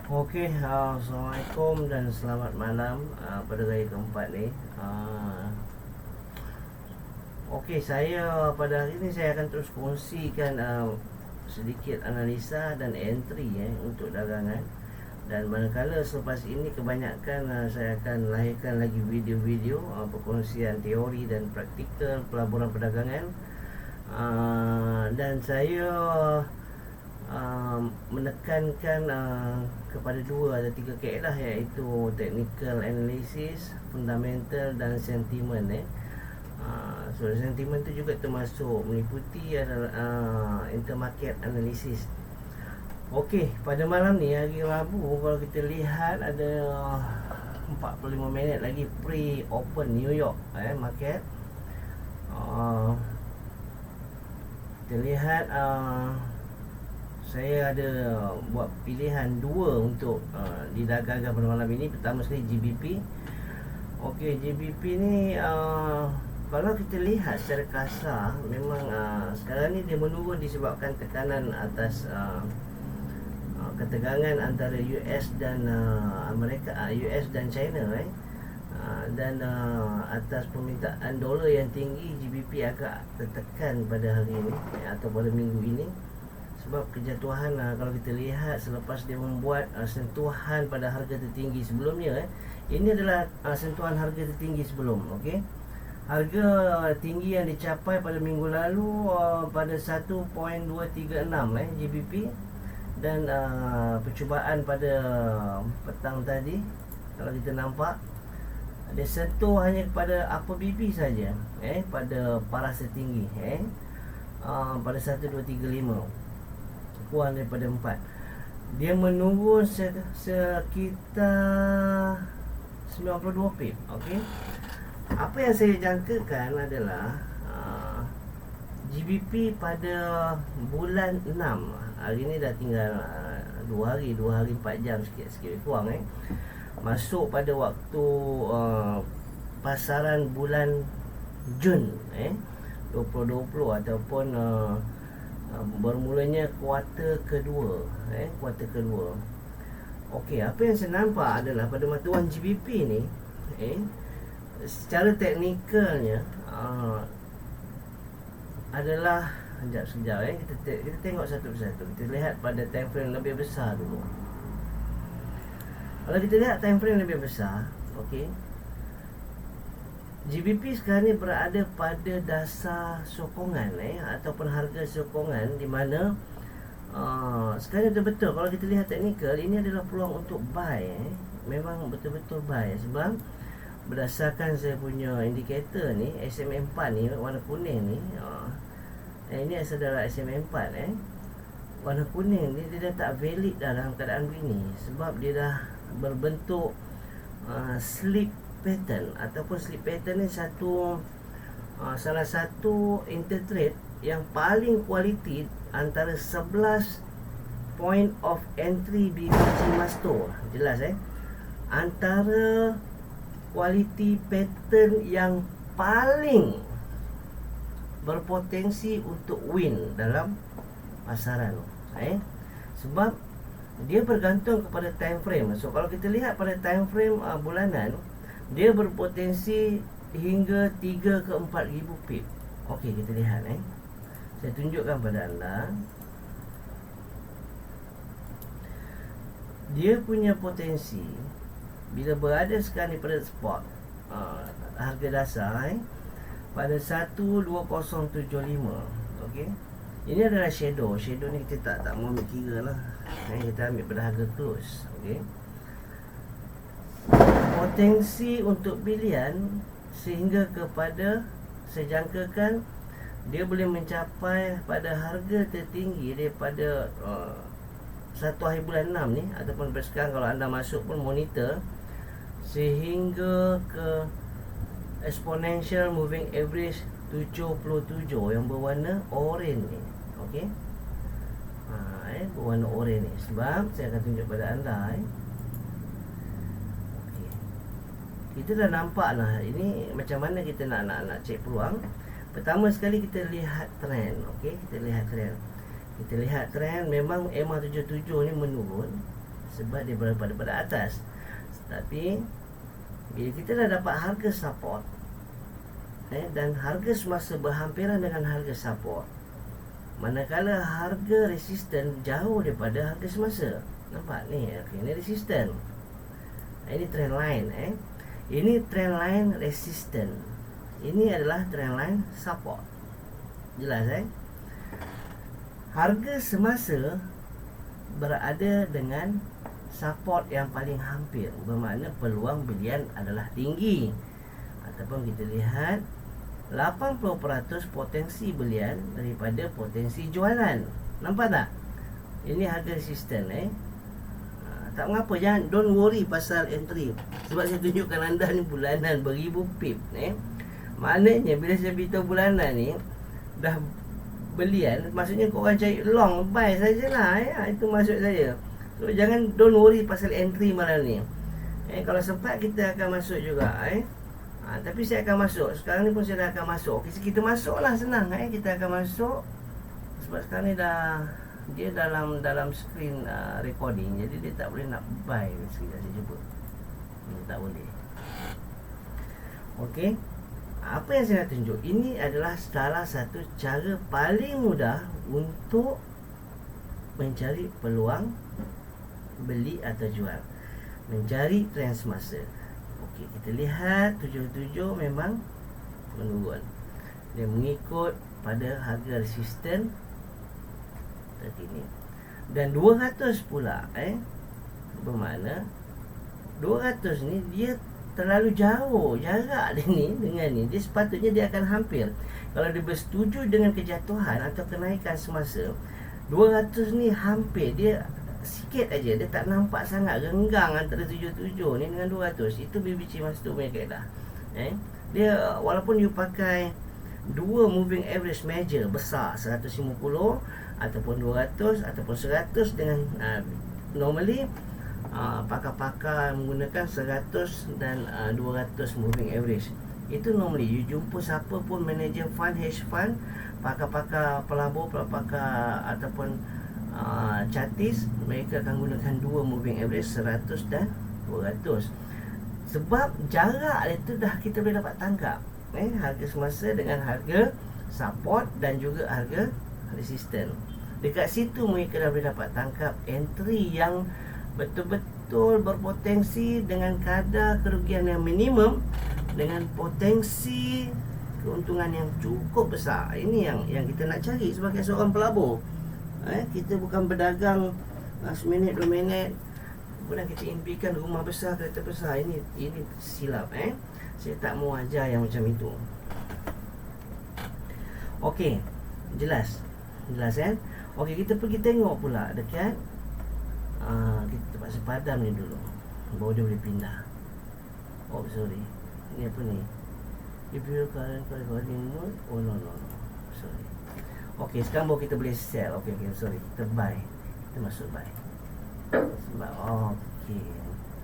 Assalamualaikum dan selamat malam pada raya keempat ni. Saya pada hari ni saya akan terus kongsikan sedikit analisa dan entry untuk dagangan. Dan manakala selepas ini kebanyakan saya akan lahirkan lagi video-video perkongsian teori dan praktikal pelaburan perdagangan. Dan saya menekankan kepada 2 atau 3 kaedah, iaitu technical analysis, fundamental dan sentiment. So sentiment tu juga termasuk meliputi intermarket analysis. Pada malam ni hari Rabu, kalau kita lihat ada 45 minit lagi pre-open New York market. Kita lihat saya ada buat pilihan 2 untuk didagangkan pada malam ini. Pertama sekali GBP. GBP ni kalau kita lihat secara kasar, memang sekarang ni dia menurun disebabkan tekanan atas ketegangan antara US dan US dan China dan atas permintaan dolar yang tinggi, GBP agak tertekan pada hari ini atau pada minggu ini. Sebab kejatuhan, kalau kita lihat selepas dia membuat sentuhan pada harga tertinggi sebelumnya, ini adalah sentuhan harga tertinggi sebelum. Harga tinggi yang dicapai pada minggu lalu pada 1.236 GBP. Dan percubaan pada petang tadi, kalau kita nampak, dia sentuh hanya kepada upper BB saja pada paras tertinggi pada 1235, kurang daripada 4. Dia menurun sekitar 92 pip. Apa yang saya jangkakan adalah GBP pada bulan 6, hari ni dah tinggal 2 hari 4 jam sikit kurang, masuk pada waktu pasaran bulan Jun 2020 ataupun bermulanya kuarter kedua. Apa yang saya nampak adalah pada mata wang GBP ni, secara teknikalnya adalah sekejap kita tengok satu persatu. Kita lihat pada time frame lebih besar dulu. Kalau kita lihat time frame lebih besar, GBP sekarang ni berada pada dasar sokongan ataupun harga sokongan, di mana sekarang betul-betul kalau kita lihat teknikal, ini adalah peluang untuk buy. Memang betul-betul buy, sebab berdasarkan saya punya indikator ni, SMA4 ni warna kuning ni, ini saudara SMA4 warna kuning ni, dia dah tak valid dah dalam keadaan begini, sebab dia dah berbentuk slip pattern. Ataupun slip pattern ni salah satu intertrade yang paling kualiti antara 11 point of entry BBG Master. Jelas antara kualiti pattern yang paling berpotensi untuk win dalam pasaran sebab dia bergantung kepada time frame. So kalau kita lihat pada time frame bulanan, dia berpotensi hingga 3 ke 4 ribu pip. Kita lihat saya tunjukkan pada anda. Dia punya potensi bila berada sekarang ni pada spot harga dasar pada 12075. Ini adalah shadow ni kita tak mau ambil kira lah. Kita ambil pada harga close. Potensi untuk pilihan sehingga kepada, saya jangkakan dia boleh mencapai pada harga tertinggi daripada 1 hari bulan 6 ni, ataupun sekarang kalau anda masuk pun monitor, sehingga ke exponential moving average 77 yang berwarna oranye ni. Berwarna oranye ni, sebab saya akan tunjuk pada anda. Kita dah nampak lah ini macam mana kita nak cek peluang. Pertama sekali kita lihat trend. Kita lihat trend. Memang MA77 ni menurun. sebab dia berada pada atas. Tapi bila kita dah dapat harga support dan harga semasa berhampiran dengan harga support, manakala harga resisten jauh daripada harga semasa. Nampak ni, okay, ni resisten. Ini trend line. Ini trend line resisten. Ini adalah trend line support. Jelas harga semasa berada dengan support yang paling hampir, bermakna peluang belian adalah tinggi. Ataupun kita lihat 80% potensi belian daripada potensi jualan. Nampak tak? Ini harga resisten. Tak mengapa, don't worry pasal entry. Sebab saya tunjukkan anda ni bulanan beribu pip. Maknanya bila saya beritahu bulanan ni dah belian, maksudnya korang cari long buy sajalah. Itu maksud saya. So don't worry pasal entry malam ni. Kalau sempat kita akan masuk juga. Tapi saya akan masuk. Sekarang ni pun saya dah akan masuk. Okay, kita masuk lah, senang. Kita akan masuk. Sebab sekarang ni dia dalam screen recording. Jadi dia tak boleh nak buy. Sekejap saya cuba. Tak boleh. Okay, apa yang saya nak tunjuk, ini adalah salah satu cara paling mudah untuk mencari peluang beli atau jual, mencari trend semasa. Okey, kita lihat 77 memang menurun. Dia mengikut pada harga resisten terkini. Dan 200 pula bermakna 200 ni dia terlalu jauh jarak dia ni dengan ni. Dia sepatutnya dia akan hampir. Kalau dia bersetuju dengan kejatuhan atau kenaikan semasa, 200 ni hampir, dia sikit aja, dia tak nampak sangat renggang antara 77 ni dengan 200. Itu BBC Master punya kaedah. Dia walaupun you pakai dua moving average measure besar, 150 ataupun 200 ataupun 100 dengan normally pakar-pakar menggunakan 100 dan 200 moving average. Itu normally you jumpa siapa pun manager fund, hedge fund, pakar-pakar pelabur, pakar ataupun chartis, mereka akan gunakan dua moving average, 100 dan 200. Sebab jarak itu dah kita boleh dapat tangkap harga semasa dengan harga support dan juga harga resisten. Dekat situ mereka dah boleh dapat tangkap entry yang betul-betul berpotensi dengan kadar kerugian yang minimum dengan potensi keuntungan yang cukup besar. Ini yang kita nak cari sebagai seorang pelabur. Kita bukan berdagang seminit 2 minit kemudian kita impikan rumah besar, kereta besar. Ini silap. Saya tak mau ajar yang macam itu. Okey, jelas Okey, kita pergi tengok pula dekat kita tempat sepadam ni dulu, baru dia boleh pindah. Oh sorry, ni apa ni, if you current mode, oh no, sorry. Okey, sekarang baru kita boleh sell. Okey, sorry, kita buy. Kita masuk buy. Sebab okey,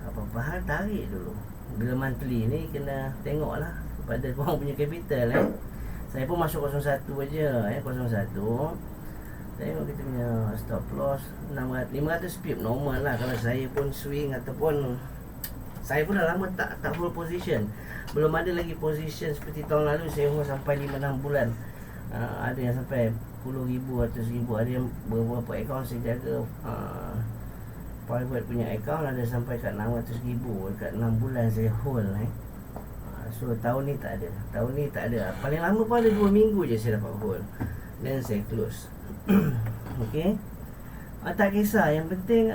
apa-apa hal tarik dulu. Bila monthly ni kena tengoklah kepada korang punya capital. Saya pun masuk 01 aja, 01. Tengok kita punya stop loss 500 pip normal lah. Kalau saya pun swing ataupun saya pun dah lama tak hold position. Belum ada lagi position seperti tahun lalu saya hold sampai 5-6 bulan. Ada yang sampai 10,000, 100,000. Ada yang beberapa akaun saya jaga private punya akaun ada sampai kat 600,000 dekat 6 bulan saya hold. So tahun ni tak ada. Paling lama pun ada 2 minggu je saya dapat hold, then saya close. Okay, tak kisah, yang penting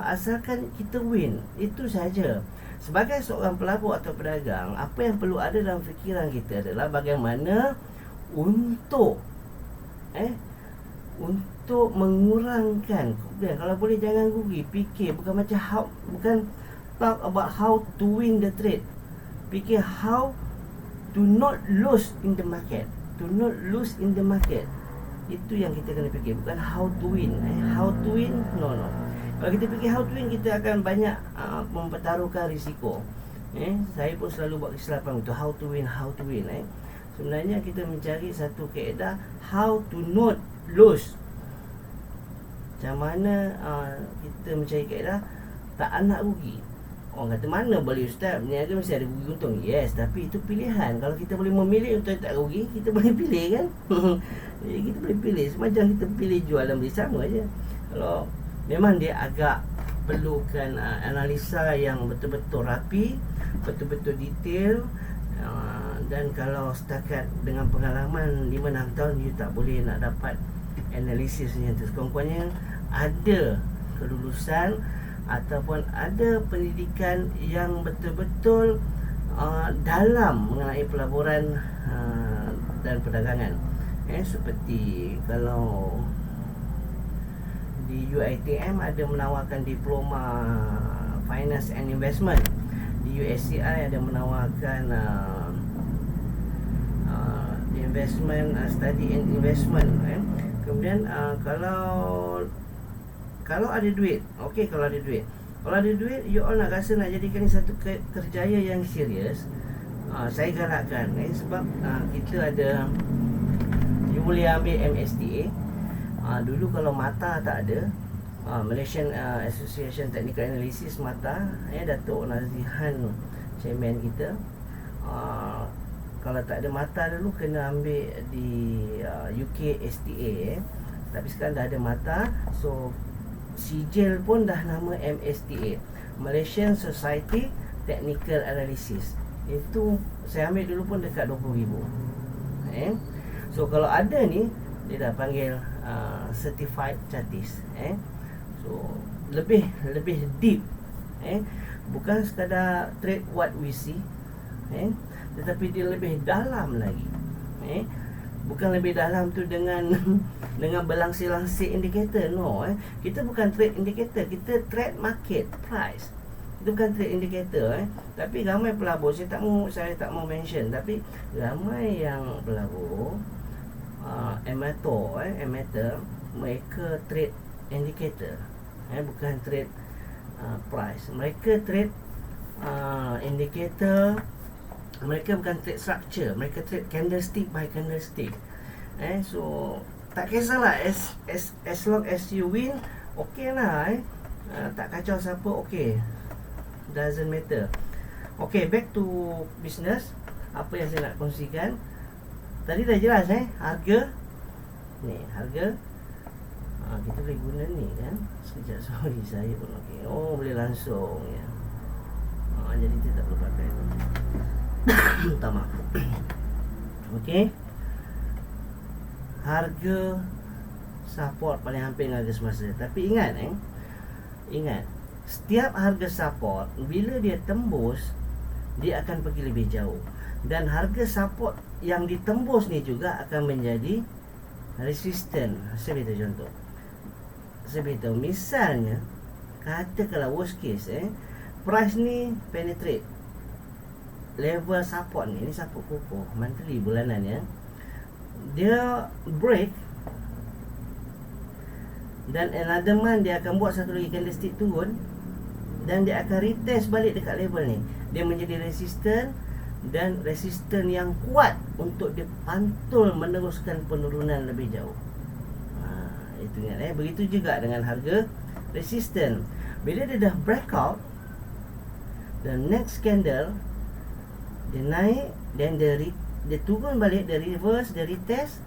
asalkan kita win, itu saja. Sebagai seorang pelabur atau pedagang, apa yang perlu ada dalam fikiran kita adalah bagaimana untuk untuk mengurangkan kerugian. Kalau boleh jangan rugi, fikir bukan talk about how to win the trade. Fikir how to not lose in the market. Itu yang kita kena fikir, bukan how to win. How to win, no. Kalau kita fikir how to win, kita akan banyak mempertaruhkan risiko. Saya pun selalu buat kesilapan untuk how to win. Sebenarnya kita mencari satu kaedah how to not lose. Macam mana kita mencari kaedah tak nak rugi. Orang kata mana boleh ustaz, berniaga mesti ada rugi untung. Yes, tapi itu pilihan. Kalau kita boleh memilih untuk tak rugi, kita boleh pilih kan. Jadi kita boleh pilih. Semacam kita pilih jual dan beli sama je. Kalau memang dia agak perlukan analisa yang betul-betul rapi, betul-betul detail. Dan kalau setakat dengan pengalaman 5-6 tahun, you tak boleh nak dapat analisis yang tu. Sekurang-kurangnya ada kelulusan ataupun ada pendidikan yang betul-betul dalam mengenai pelaburan dan perdagangan. Seperti kalau di UiTM ada menawarkan diploma Finance and Investment, di USCI ada menawarkan investment, study and investment. Kemudian kalau ada duit, okey, kalau ada duit, you all nak rasa nak jadikan ini satu kerjaya yang serius, saya galakkan, sebab kita ada, you boleh ambil MSTA. Dulu kalau MATA tak ada, Malaysian Association Technical Analysis MATA, Datuk Nazihan chairman kita. Kalau tak ada MATA dulu kena ambil di UK STA, tapi sekarang dah ada MATA. So sijil pun dah nama MSTA, Malaysian Society Technical Analysis. Itu saya ambil dulu pun dekat 20,000. So kalau ada ni, dia dah panggil Certified Chartist. So lebih deep, bukan sekadar trade what we see, tetapi dia lebih dalam lagi. Bukan lebih dalam tu dengan berlangsir-langsir indikator. No, kita bukan trade indikator, kita trade market price. Itu bukan trade indikator. Tapi ramai pelabur, saya tak mau mention, tapi ramai yang pelabur amateur, mereka trade indicator, bukan trade price. Mereka trade indicator. Mereka bukan trade structure, mereka trade candlestick by candlestick. So tak kisahlah, as long as you win, okay lah. Tak kacau siapa, okay, doesn't matter. Okay, back to business. Apa yang saya nak kongsikan tadi dah jelas, harga ni, harga kita boleh guna ni kan. Sekejap, sorry, saya pun okay. Oh, boleh langsung ya. Jadi kita tak perlu pakai minta maaf. Okey, harga support paling hampir dengan harga semasa. Tapi ingat, ingat, setiap harga support bila dia tembus, dia akan pergi lebih jauh. Dan harga support yang ditembus ni juga akan menjadi resistant. Saya beritahu contoh. Saya beritahu, misalnya katakanlah worst case, price ni penetrate level support ni support kokoh monthly, bulanan ya, dia break, dan another month dia akan buat satu lagi candlestick turun, dan dia akan retest balik dekat level ni. Dia menjadi resistant, dan resistant yang kuat untuk dia pantul meneruskan penurunan lebih jauh. Itu ingat, begitu juga dengan harga resistant. Bila dia dah breakout, the next candle dia naik, dan dia turun balik, dia reverse, dia retest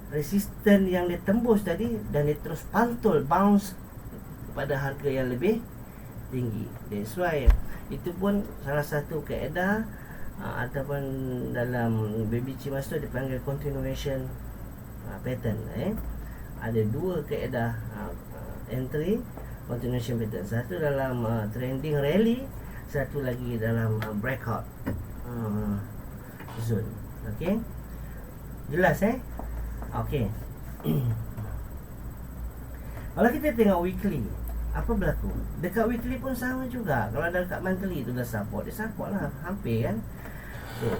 resisten yang dia tembus tadi, dan dia terus pantul, bounce kepada harga yang lebih tinggi. That's why itu pun salah satu kaedah ataupun dalam Baby Cimasto dipanggil continuation pattern. Ada dua kaedah entry continuation pattern. Satu dalam trending rally, satu lagi dalam breakout zone. Okey, jelas okey. Kalau kita tengok weekly, apa berlaku? Dekat weekly pun sama juga. Kalau dekat monthly tu dah support, dia support lah hampir kan. So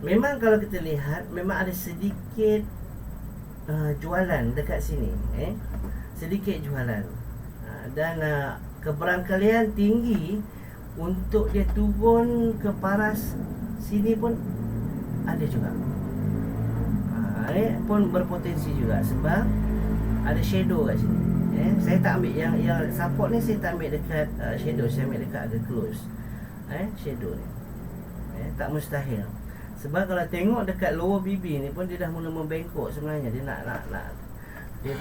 memang kalau kita lihat, memang ada sedikit jualan dekat sini, sedikit jualan, dan keberangkalian tinggi untuk dia turun ke paras sini pun ada juga. Pun berpotensi juga, sebab ada shadow kat sini, Saya tak ambil yang support ni, saya tak ambil dekat shadow, saya ambil dekat agak close. Shadow ni. Tak mustahil. Sebab kalau tengok dekat lower BB ni pun dia dah mula membengkok sebenarnya. Dia nak flat. Dia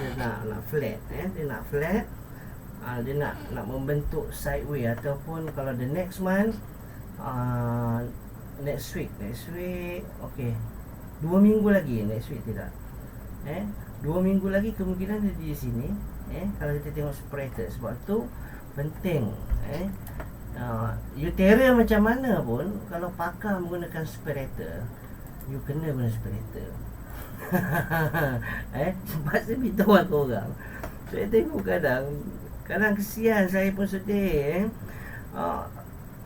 nak flat. Dia nak membentuk sideway, ataupun kalau the next month, next week, okey, 2 minggu lagi, next week tidak, 2 minggu lagi kemungkinan dia di sini. Kalau kita tengok separator, sebab tu penting. You terror macam mana pun, kalau pakar menggunakan separator, you kena guna separator. Sebab saya beritahu korang, saya tengok kadang kesian, saya pun sedih.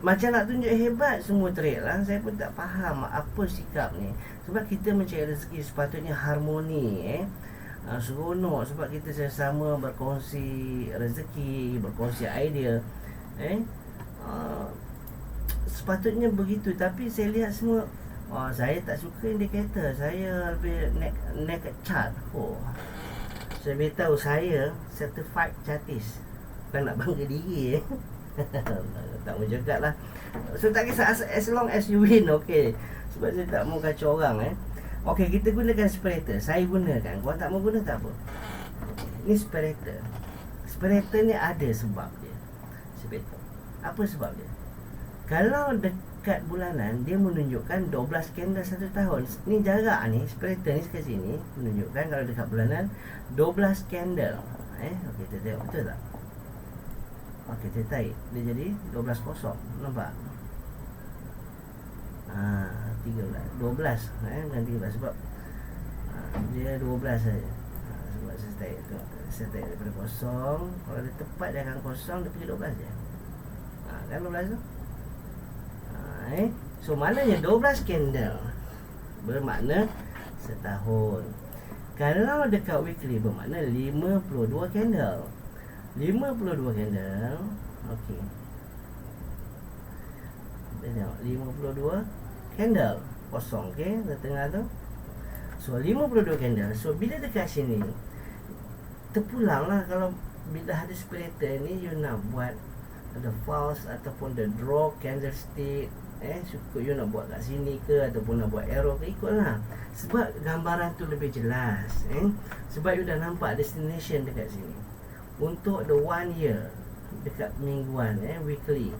Macam nak tunjuk hebat semua trade lah. Saya pun tak faham apa sikap ni. Sebab kita mencari rezeki sepatutnya harmoni, seronok. Sebab kita sama-sama berkongsi rezeki, berkongsi idea. Sepatutnya begitu. Tapi saya lihat semua, saya tak suka indikator, saya lebih naked chart. Saya beritahu, saya certified chartist. Bukan nak bangga diri. Tak mau cakap lah. So tak kisah, as long as you win, okay. Sebab saya tak mau kacau orang. Okay, kita gunakan separator. Saya gunakan, korang tak mau guna tak apa. Ni separator. Separator ni ada sebab dia. Separator, apa sebab dia? Kalau dekat bulanan, dia menunjukkan 12 candle 1 tahun. Ni jarak ni, separator ni kat sini menunjukkan kalau dekat bulanan 12 candle. Okay, kita tengok betul tak? Okay, kita tarik, dia jadi 12 kosong. Nampak? 13, 12, bukan 13. Sebab dia 12 saja. Sebab saya tarik daripada kosong. Kalau dia tepat, dia akan kosong, dia pergi 12 je. Kan 12 tu? So maknanya 12 candle bermakna setahun. Kalau dekat weekly bermakna 52 candle. 52 candle. Okey, kita tengok 52 candle kosong. Okey, tengah tu. So 52 candle. So bila dekat sini, terpulang lah. Kalau bila ada separator ni, you nak buat the false ataupun the draw candlestick, suka you nak buat kat sini ke, ataupun nak buat arrow ke, ikutlah. Sebab gambaran tu lebih jelas. Sebab you dah nampak destination dekat sini. Untuk the 1 year, dekat mingguan, weekly.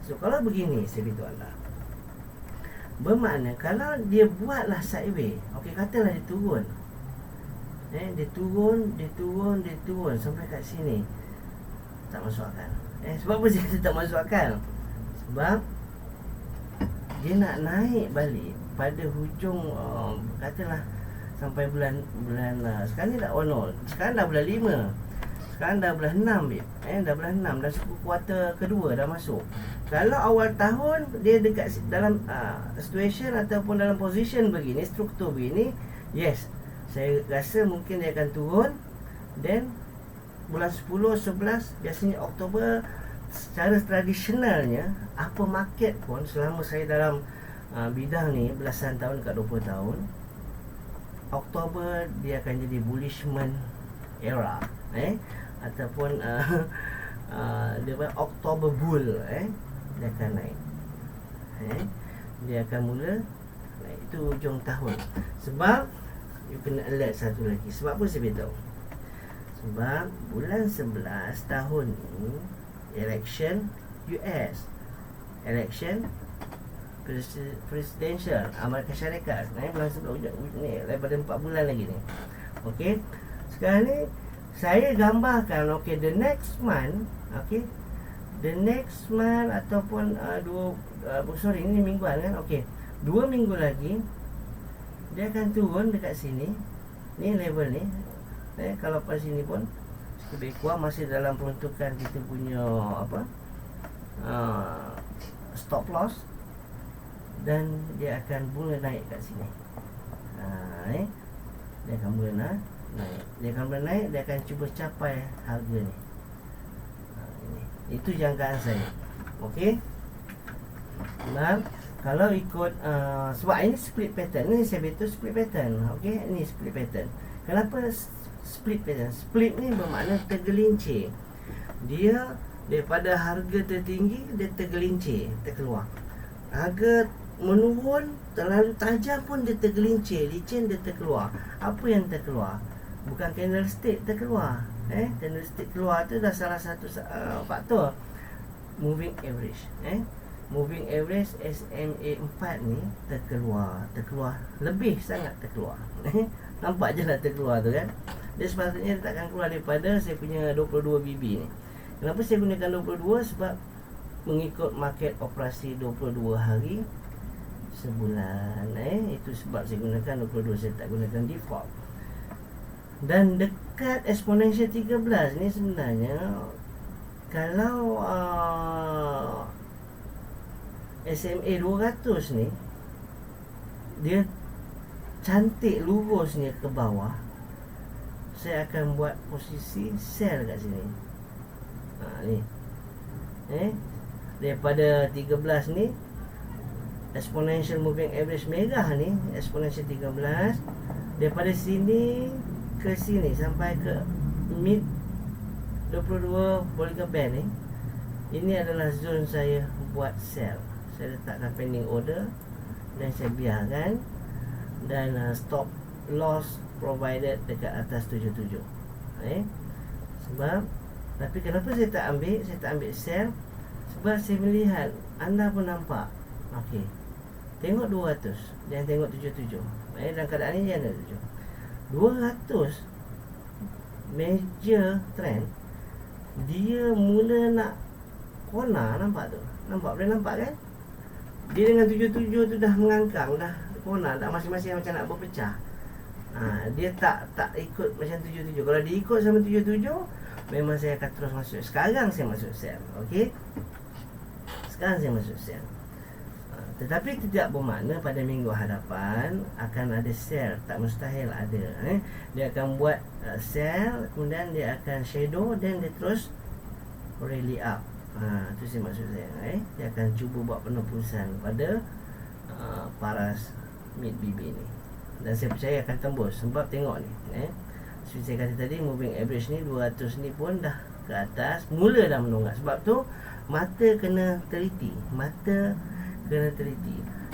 So kalau begini, saya beritahu anda, bermakna kalau dia buatlah sideway, okey, katalah dia turun, dia turun sampai kat sini, tak masuk akal. Sebab apa saya kata tak masuk akal? Sebab dia nak naik balik pada hujung, katalah sampai bulan sekarang ni dah sekarang dah bulan 5, sekarang dah bulan 6, dah bulan 6, dah kuarter kedua dah masuk. Kalau awal tahun dia dekat dalam situation ataupun dalam position begini, struktur begini, yes, saya rasa mungkin dia akan turun. Then bulan 10, 11, biasanya Oktober, secara tradisionalnya apa market pun, selama saya dalam bidang ni belasan tahun, dekat 20 tahun, Oktober dia akan jadi bullishment era, ataupun dia Oktober bull, dia akan naik, dia akan mula naik. Itu hujung tahun. Sebab you kena alert satu lagi. Sebab apa saya beritahu? Sebab bulan 11 tahun ni election US, election presidential Amerika Syarikat. Bulan 11 ni daripada 4 bulan lagi ni. Okey. Sekarang ni saya gambarkan, okey, the next month, okey, the next month ataupun ini mingguan kan. Okey, 2 minggu lagi dia akan turun dekat sini. Ni level ni. Kalau pada sini pun lebih kurang masih dalam peruntukan kita punya apa? Stop loss. Dan dia akan mula naik kat sini. Dia akan mula naik. Dia akan mula naik, dia akan cuba capai harga ni. Itu jangkaan saya. Okey. Dan kalau ikut sebab ini split pattern ni, saya betul split pattern. Okey, ini split pattern. Kenapa split pattern. Split ni bermakna tergelincir. Dia daripada harga tertinggi, dia tergelincir, terkeluar. Harga menurun terlalu tajam pun dia tergelincir, licin, dia terkeluar. Apa yang terkeluar? Bukan candlestick terkeluar. Candlestick keluar tu dah salah satu faktor. Moving average. Moving average SMA 4 ni terkeluar lebih sangat terkeluar. Nampak je lah terkeluar tu kan. Dia sepatutnya takkan keluar daripada saya punya 22 BB ni. Kenapa saya gunakan 22? Sebab mengikut market operasi 22 hari sebulan. Itu sebab saya gunakan 22, saya tak gunakan default. Dan dekat exponential 13 ni sebenarnya kalau SMA 200 ni dia cantik lurusnya ke bawah, saya akan buat posisi sell kat sini. Ni daripada 13 ni exponential moving average merah ni, exponential 13, daripada sini ke sini sampai ke mid 22 Bollinger Band ni, ini adalah zone saya buat sell. Saya letakkan pending order dan saya biarkan, dan stop loss provided dekat atas 77. Sebab, tapi kenapa saya tak ambil? Saya tak ambil sell sebab saya melihat, anda pun nampak, okey, tengok 200, jangan tengok 77. Dalam keadaan ni jangan tengok 200 major trend, dia mula nak corner, nampak tu? Boleh nampak kan? Dia dengan 77 tu dah mengangkang, dah corner, dah masing-masing macam nak berpecah. Dia tak ikut macam 77. Kalau dia ikut sama 77, memang saya akan terus masuk. Sekarang saya masuk sell. Okey, sekarang saya masuk sell. Tetapi tidak bermakna pada minggu hadapan akan ada sell. Tak mustahil ada. Dia akan buat sell, kemudian dia akan shadow, dan dia terus rally up. Itu saya maksud saya. Dia akan cuba buat penebusan pada paras mid BB ni, dan saya percaya akan tembus. Sebab tengok ni, seperti saya kata tadi, moving average ni 200 ni pun dah ke atas, mula dah menunggak. Sebab tu mata kena teliti.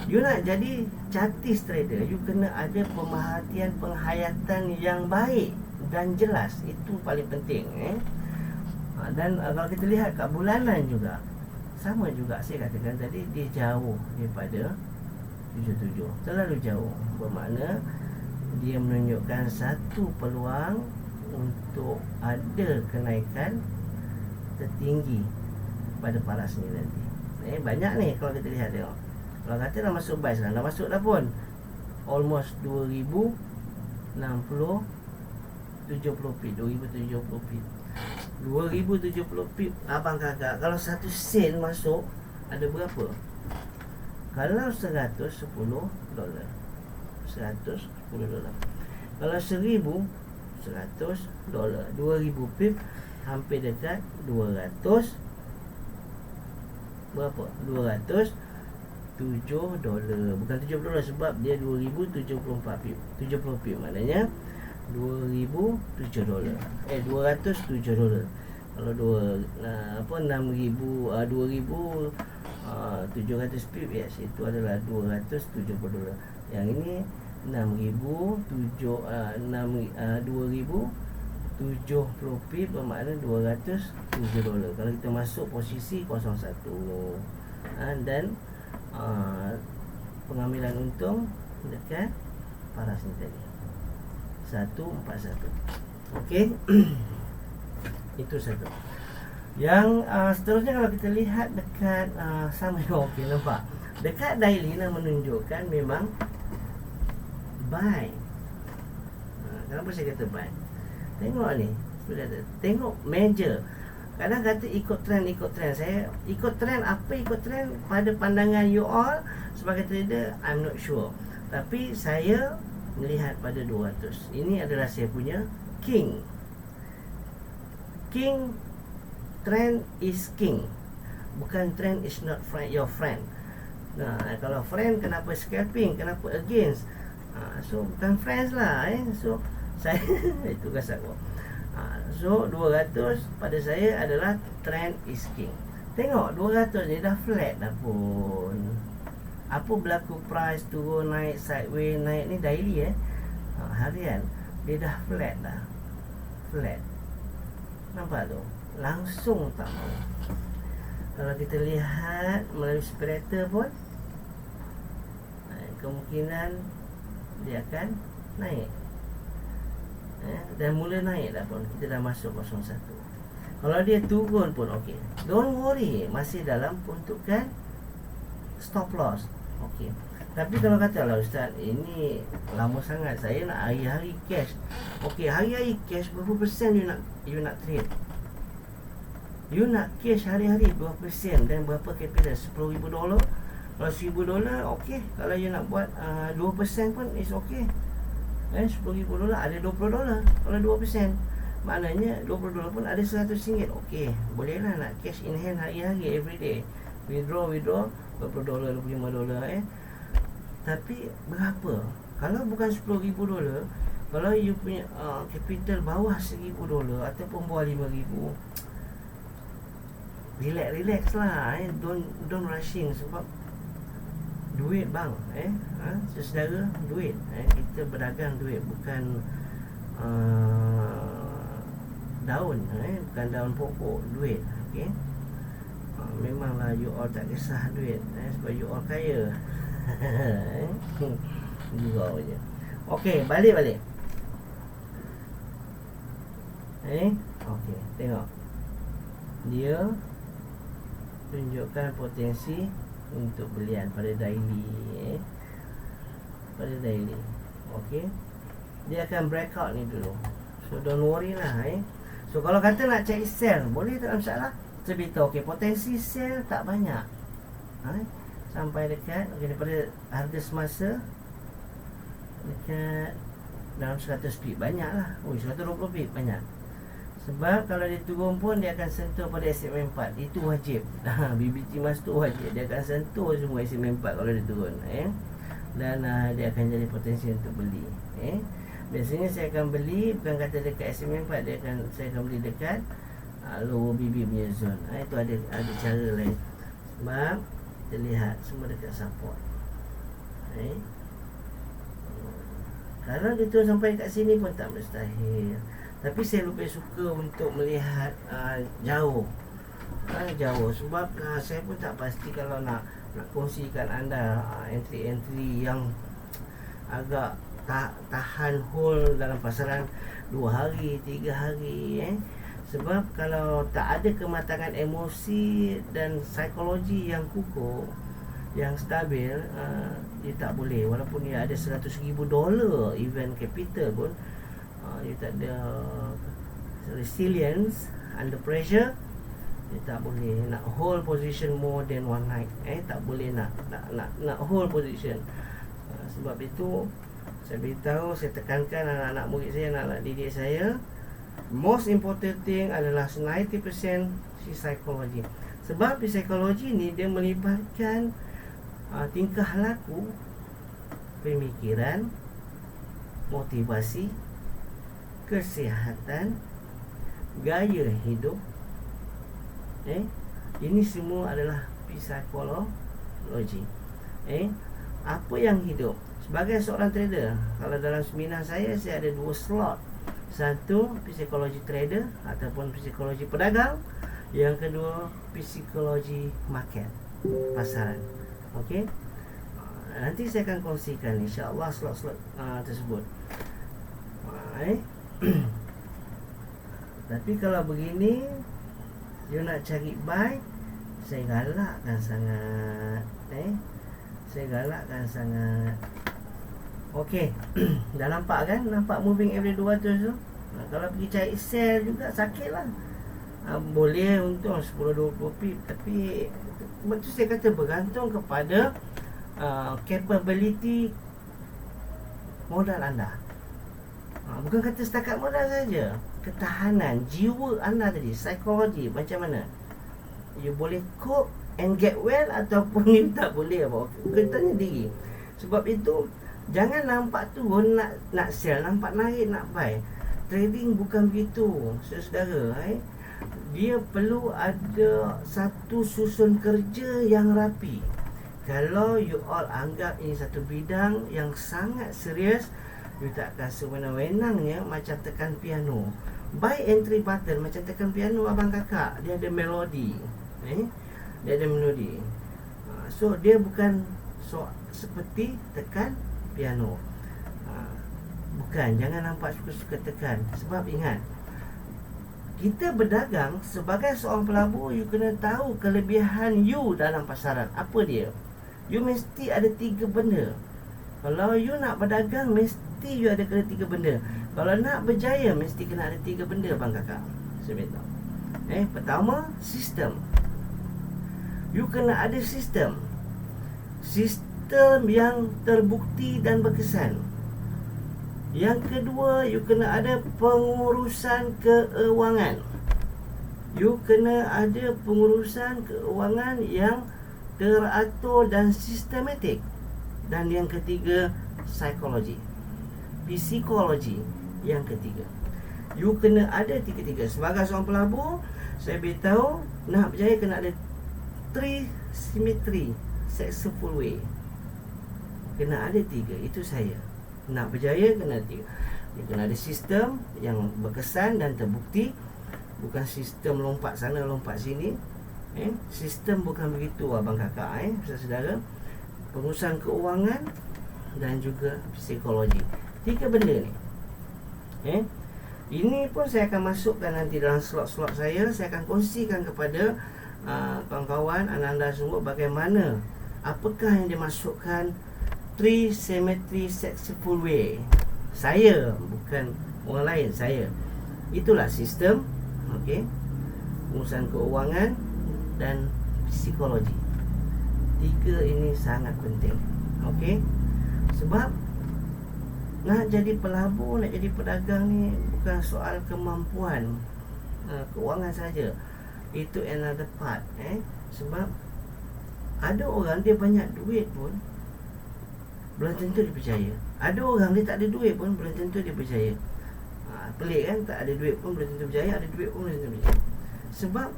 You nak jadi chartis trader, you kena ada pemerhatian penghayatan yang baik dan jelas. Itu paling penting. Dan kalau kita lihat kat bulanan juga, sama juga saya katakan tadi, dia jauh daripada 77, terlalu jauh. Bermakna dia menunjukkan satu peluang untuk ada kenaikan tertinggi pada paras ni nanti. Banyak ni kalau kita lihat, tengok. Kalau kata dah masuk buy sekarang, dah masuk dah pun almost 2060 70 pip, 2070 pip, 2070 pip. Abang kakak, kalau satu sen masuk ada berapa? Kalau 110 dolar, 110 dolar. Kalau 1000, 100 dolar, 2000 pip, hampir dekat 200. Berapa? 207 dolar. Bukan 70 dolar sebab dia 2074 pip. 70 pip maknanya 2007 dolar. 207 dolar. Kalau 2700 pip, yes, itu adalah 270 dolar. Yang ini 2070 pip bermakna 207 dolar. Kalau kita masuk posisi 01, dan pengambilan untung dekat paras ni tadi 141. Okey. Itu satu. Yang seterusnya kalau kita lihat dekat sama, okey, nampak dekat daily nak menunjukkan memang buy. Kenapa saya kata buy? Tengok ni, tengok major. Kadang kata ikut trend. Saya ikut trend, apa ikut trend pada pandangan you all sebagai trader, I'm not sure. Tapi saya melihat pada 200. Ini adalah saya punya king. Trend is king. Bukan trend is not your friend. Kalau friend, kenapa scalping? Kenapa against? So bukan friends lah. So Saya itu kasar aku. So 200 pada saya adalah trend is king. Tengok 200 ni dah flat dah pun. Apa berlaku price turun naik sideways naik ni daily harian dia dah flat dah. Flat. Nampak tu? Langsung tak mau. Kalau kita lihat melalui separator pun kemungkinan dia akan naik. Dan mula naik dah pun. Kita dah masuk 01. Kalau dia turun pun okey. Don't worry, masih dalam peruntukan stop loss. Okey. Tapi kalau katalah Ustaz, ini lama sangat, saya nak hari-hari cash. Okey, hari-hari cash berapa persen you nak trade? You nak cash hari-hari berapa persen dan berapa capital? $10,000. Kalau $1,000 okey. Kalau you nak buat 2% pun is okey. $10,000 ada $20. Kalau 2%, maknanya $20 pun ada RM100. Okey, bolehlah nak cash in hand hari-hari, everyday. Withdraw berapa dolar, $25. Tapi berapa? Kalau bukan $10,000, kalau you punya capital bawah $1,000 ataupun bawah $5,000, relax lah. Don't rushing. Sebab duit bang, sesedara duit. Kita berdagang duit, bukan daun, bukan daun pokok, duit. Okey. Memanglah you all tak kisah duit, sebab you all kaya. Gurau je. Okey, balik. Okey, tengok. Dia tunjukkan potensi untuk belian pada daily, pada daily. Okey, dia akan breakout ni dulu. So don't worry lah. So kalau kata nak cari sell, boleh, tak ada masalah. Sebita okey, potensi sell tak banyak. Sampai dekat daripada harga semasa dekat dalam 100 pip banyak lah. 120 pip banyak. Sebab kalau dia turun pun dia akan sentuh pada SMA 4. Itu wajib. BBT Mas tu wajib. Dia akan sentuh semua SMA 4 kalau dia turun. Dan dia akan jadi potensi untuk beli. Biasanya saya akan beli, bukan kata dekat SMA 4, saya akan beli dekat lower BB punya zone. Itu ada cara lain. Sebab kita lihat semua dekat support. Kalau dia turun sampai kat sini pun tak mustahil. Tapi saya lebih suka untuk melihat jauh. Jauh. Sebab saya pun tak pasti kalau nak kongsikan anda entry-entry yang agak tahan hold dalam pasaran 2 hari, 3 hari. Sebab kalau tak ada kematangan emosi dan psikologi yang kukuh, yang stabil, dia tak boleh. Walaupun dia ada $100,000 event capital pun, dia tak ada resilience under pressure. Dia tak boleh nak hold position more than one night. Tak boleh nak hold position. Sebab itu saya beritahu, saya tekankan anak-anak murid saya, anak-anak didik saya, most important thing adalah 90% psikologi. Sebab psikologi ni dia melibatkan tingkah laku, pemikiran, motivasi, kesihatan, gaya hidup. Ini semua adalah psikologi. Apa yang hidup? Sebagai seorang trader, kalau dalam seminar saya ada 2 slot. Satu, psikologi trader ataupun psikologi pedagang. Yang kedua, psikologi market, pasaran. Okey. Nanti saya akan kongsikan insya-Allah slot-slot tersebut. Tapi kalau begini, you nak cari buy, saya galakkan sangat. Saya galakkan sangat. Okey. Dah nampak kan? Nampak moving average 200 tu? Kalau pergi cari sell juga sakit lah. Boleh untung 10-20 pip. Tapi betul saya kata bergantung kepada capability modal anda. Bukan kata setakat modal saja, ketahanan jiwa anda tadi, psikologi macam mana. You boleh cope and get well ataupun you tak boleh apa. Kena tanya diri. Sebab itu Jangan nampak turun nak sell, nampak naik nak buy. Trading bukan begitu, saudara. Dia perlu ada satu susun kerja yang rapi. Kalau you all anggap ini satu bidang yang sangat serius, you tak akan sewenang-wenangnya macam tekan piano. Buy entry button macam tekan piano abang kakak. Dia ada melodi. Dia ada melodi. So dia bukan seperti tekan piano. Bukan, jangan nampak suka-suka tekan. Sebab ingat, kita berdagang sebagai seorang pelabur, you kena tahu kelebihan you dalam pasaran. Apa dia? You mesti ada 3 benda. Kalau you nak berdagang, mesti you ada kena 3 benda. Kalau nak berjaya, mesti kena ada 3 benda bang kakak. Saya beritahu. Pertama, sistem. You kena ada sistem. Sistem yang terbukti dan berkesan. Yang kedua, you kena ada pengurusan keuangan. You kena ada pengurusan keuangan yang teratur dan sistematik. Dan yang ketiga, psikologi. Psikologi yang ketiga. You kena ada 3-3. Sebagai seorang pelabur, saya beritahu, nak berjaya kena ada 3 symmetry, successful way. Kena ada 3. Itu saya. Nak berjaya kena 3. Dia kena ada sistem yang berkesan dan terbukti. Bukan sistem lompat sana lompat sini. Sistem bukan begitu abang kakak, saudara. Pengurusan keuangan dan juga psikologi. 3 benda ni. Ini pun saya akan masukkan nanti dalam slot-slot saya. Saya akan kongsikan kepada kawan-kawan anda semua bagaimana, apakah yang dimasukkan 3 symmetry successful way. Saya, bukan orang lain, saya. Itulah sistem, pengurusan keuangan dan psikologi. 3 ini sangat penting. Sebab nak jadi pelabur, nak jadi pedagang ni bukan soal kemampuan keuangan saja. Itu another part. Sebab ada orang dia banyak duit pun belum tentu dia percaya. Ada orang dia tak ada duit pun belum tentu dia percaya. Pelik kan? Tak ada duit pun belum tentu percaya, ada duit pun belum tentu percaya. Sebab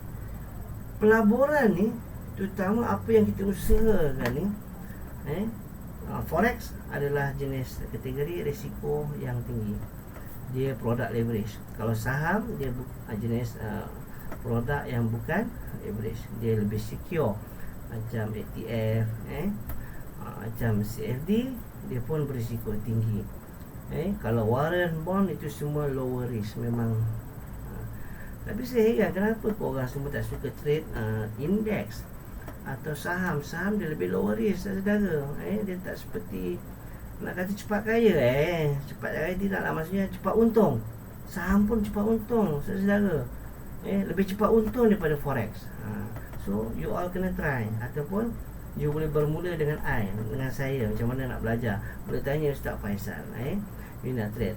pelaburan ni, terutama apa yang kita usahakan ni, forex adalah jenis kategori risiko yang tinggi. Dia produk leverage. Kalau saham, dia jenis produk yang bukan leverage. Dia lebih secure. Macam ETF, macam CFD, dia pun berisiko tinggi. Kalau warrant, bond, itu semua lower risk memang. Tapi saya heran kenapa korang semua tak suka trade index atau saham. Saham dia lebih lower risk, saudara. Dia tak seperti nak kata cepat kaya. Cepat kaya tidak lah, maksudnya cepat untung. Saham pun cepat untung, saudara. Lebih cepat untung daripada forex. So you all kena try. Ataupun you boleh bermula dengan saya, macam mana nak belajar. Boleh tanya Ustaz Faisal. You nak trade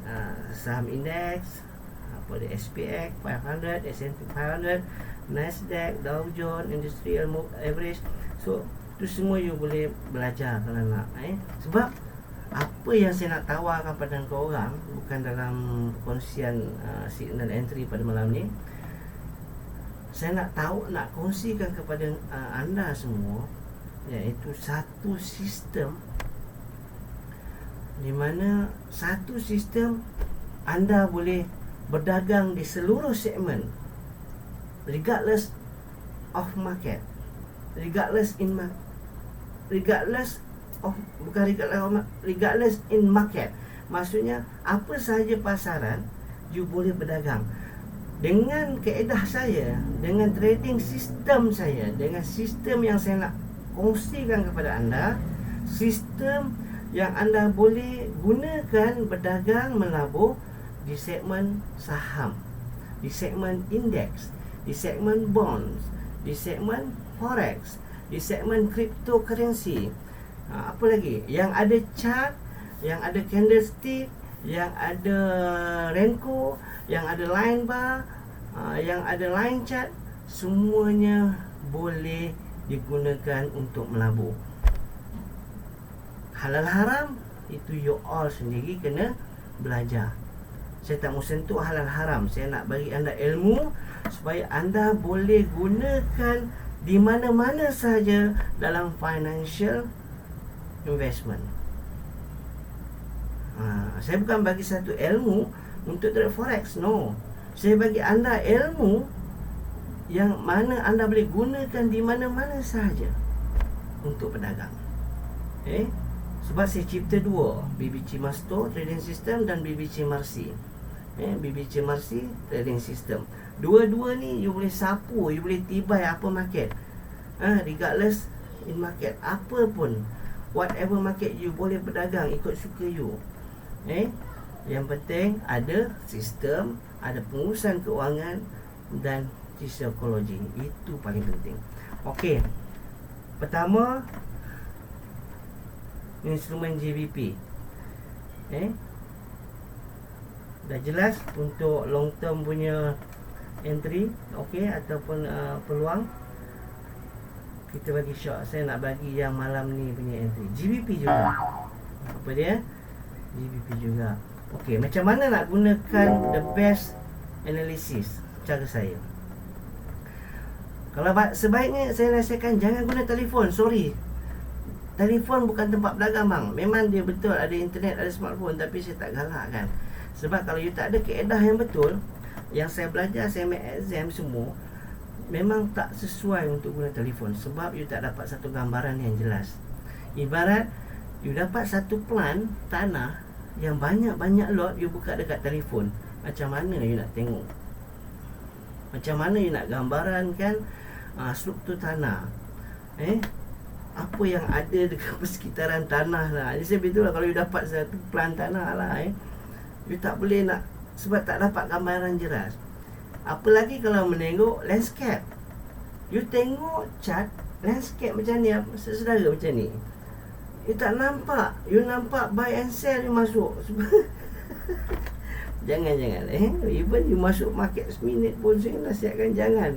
saham indeks, apa dia, SPX 500, S&P 500, Nasdaq, Dow Jones, Industrial Average. So tu semua you boleh belajar kalau nak. Sebab apa yang saya nak tawarkan pada korang, bukan dalam perkongsian signal entry pada malam ni, saya nak kongsikan kepada anda semua, iaitu satu sistem di mana satu sistem anda boleh berdagang di seluruh segmen, regardless of market, regardless in market. Maksudnya apa sahaja pasaran you boleh berdagang. Dengan kaedah saya, dengan trading sistem saya, dengan sistem yang saya nak kongsikan kepada anda, sistem yang anda boleh gunakan berdagang melabur di segmen saham, di segmen indeks, di segmen bonds, di segmen forex, di segmen cryptocurrency. Apa lagi? Yang ada chart, yang ada candlestick, yang ada Renko, yang ada line bar, yang ada line chart, semuanya boleh digunakan untuk melabur. Halal haram itu you all sendiri kena belajar. Saya tak mau sentuh halal haram. Saya nak bagi anda ilmu supaya anda boleh gunakan di mana-mana sahaja dalam financial investment. Saya bukan bagi satu ilmu untuk trade forex, no. Saya bagi anda ilmu yang mana anda boleh gunakan di mana-mana sahaja untuk berdagang. Sebab saya cipta dua, BBC Masto Trading System dan BBC Marsi. BBC Marsi Trading System. Dua-dua ni you boleh sapu, you boleh tibai apa market. Regardless in market apa pun, whatever market you boleh berdagang ikut suka you. Yang penting ada sistem, ada pengurusan keuangan dan psikologi. Itu paling penting. Okey. Pertama, instrumen JVP. Dah jelas untuk long term punya entry, okey, ataupun peluang. Kita bagi short. Saya nak bagi yang malam ni punya entry. GBP juga. Apa dia? GBP juga. Okey, macam mana nak gunakan the best analysis cara saya? Kalau sebaiknya saya nasihatkan jangan guna telefon. Sorry, telefon bukan tempat berdagang bang. Memang dia betul ada internet, ada smartphone, tapi saya tak galakkan. Sebab kalau you tak ada kaedah yang betul, yang saya belajar, saya make exam semua, memang tak sesuai untuk guna telefon. Sebab you tak dapat satu gambaran yang jelas. Ibarat you dapat satu plan tanah yang banyak-banyak lot, you buka dekat telefon, macam mana you nak tengok? Macam mana you nak gambaran kan struktur tanah? Apa yang ada dekat persekitaran tanah lah. Jadi saya betul lah, kalau you dapat satu plan tanah lah, you tak boleh nak, sebab tak dapat gambaran jelas. Apalagi kalau menengok landscape, you tengok chart landscape macam ni, saudara macam ni, you tak nampak. You nampak buy and sell, you masuk. Jangan even you masuk market seminit pun saya nasihatkan jangan.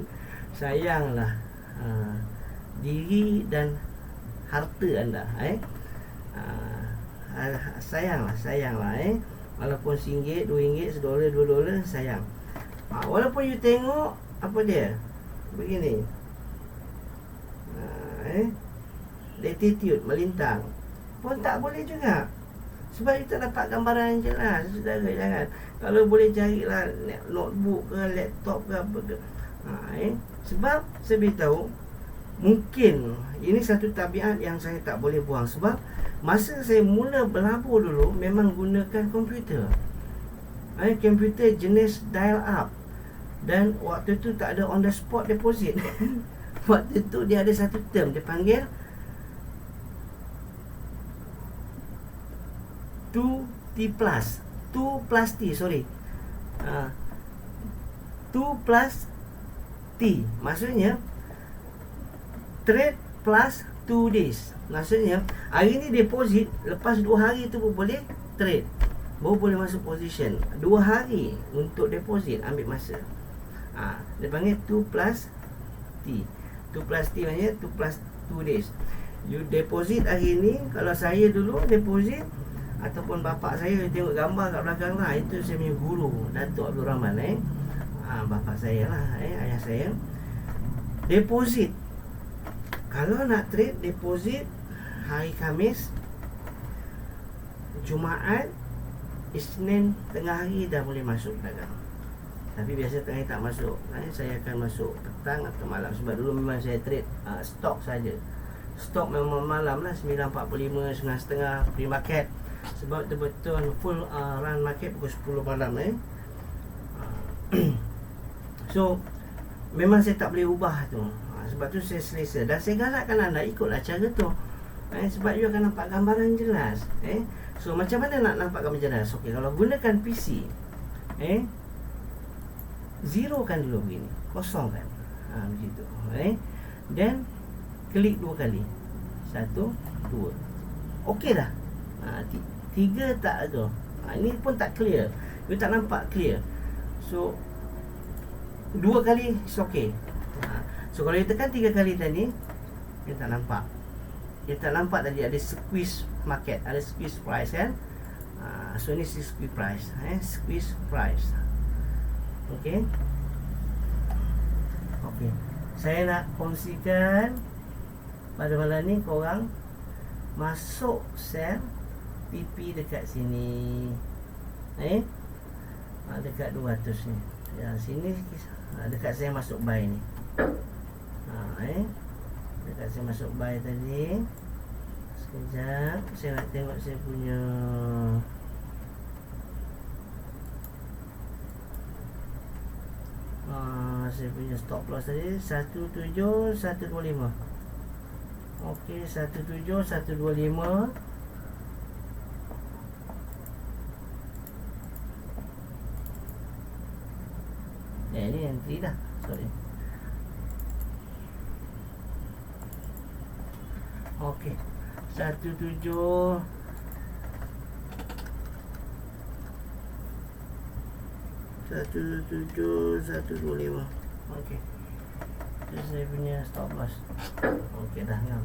Sayanglah diri dan harta anda. Sayanglah walaupun RM1, RM2, $1, $2, sayang. Walaupun you tengok apa dia begini, latitude melintang pun tak boleh juga, sebab you tak dapat gambaran yang jelas. Saudara, jangan. Kalau boleh carilah notebook ke laptop ke apa ke. Sebab saya beritahu, mungkin ini satu tabiat yang saya tak boleh buang. Sebab masa saya mula berlabur dulu, memang gunakan komputer. Komputer jenis dial up. Dan waktu tu tak ada on the spot deposit. Waktu tu dia ada satu term, dia panggil 2T plus 2 plus T, sorry 2 plus T. Maksudnya trade plus 2 days. Maksudnya hari ni deposit, lepas 2 hari tu boleh trade, baru boleh masuk position. 2 hari untuk deposit, ambil masa. Dia panggil 2 plus T. 2 plus T maknanya 2 plus 2 days. You deposit hari ni. Kalau saya dulu deposit, ataupun bapak saya tengok gambar kat belakang lah, itu saya punya guru, Datuk Abdul Rahman. Bapak saya lah, ayah saya. Deposit, kalau nak trade, deposit hari Khamis, Jumaat, Isnin tengah hari dah boleh masuk dagang. Tapi biasa tengah hari tak masuk. Saya akan masuk petang atau malam. Sebab dulu memang saya trade stok saja. Stok memang malam lah, 9.45, 9.30 pre-market. Sebab betul-betul full run market pukul 10 malam. So memang saya tak boleh ubah tu. Sebab tu saya selesa. Dan saya galakkan anda ikutlah cara tu. Sebab you akan nampak gambaran jelas. So macam mana nak nampak gambaran jelas? Okey, kalau gunakan PC, zero kan dulu begini, kosong kan, begitu. Dan klik 2 kali, 1, 2, okey dah. 3 tak ada. Ini pun tak clear, you tak nampak clear. So 2 kali is okay. So kalau you tekan 3 kali tadi, you tak nampak. kita nampak tadi ada squeeze market, ada squeeze price kan. So ni squeeze price, squeeze price. Okey. Okey. Saya nak kongsikan pada malam ni korang masuk sell TP dekat sini. Dekat 200 ni. Ya, sini dekat saya masuk buy ni. Dekat saya masuk buy tadi. Sekejap, saya nak tengok saya punya saya punya stop loss tadi 17125. Okey, 17125. Ini entry dah. Sorry. Okey. 17125. Okey. Ini saya punya stop loss. Okey dah ngam.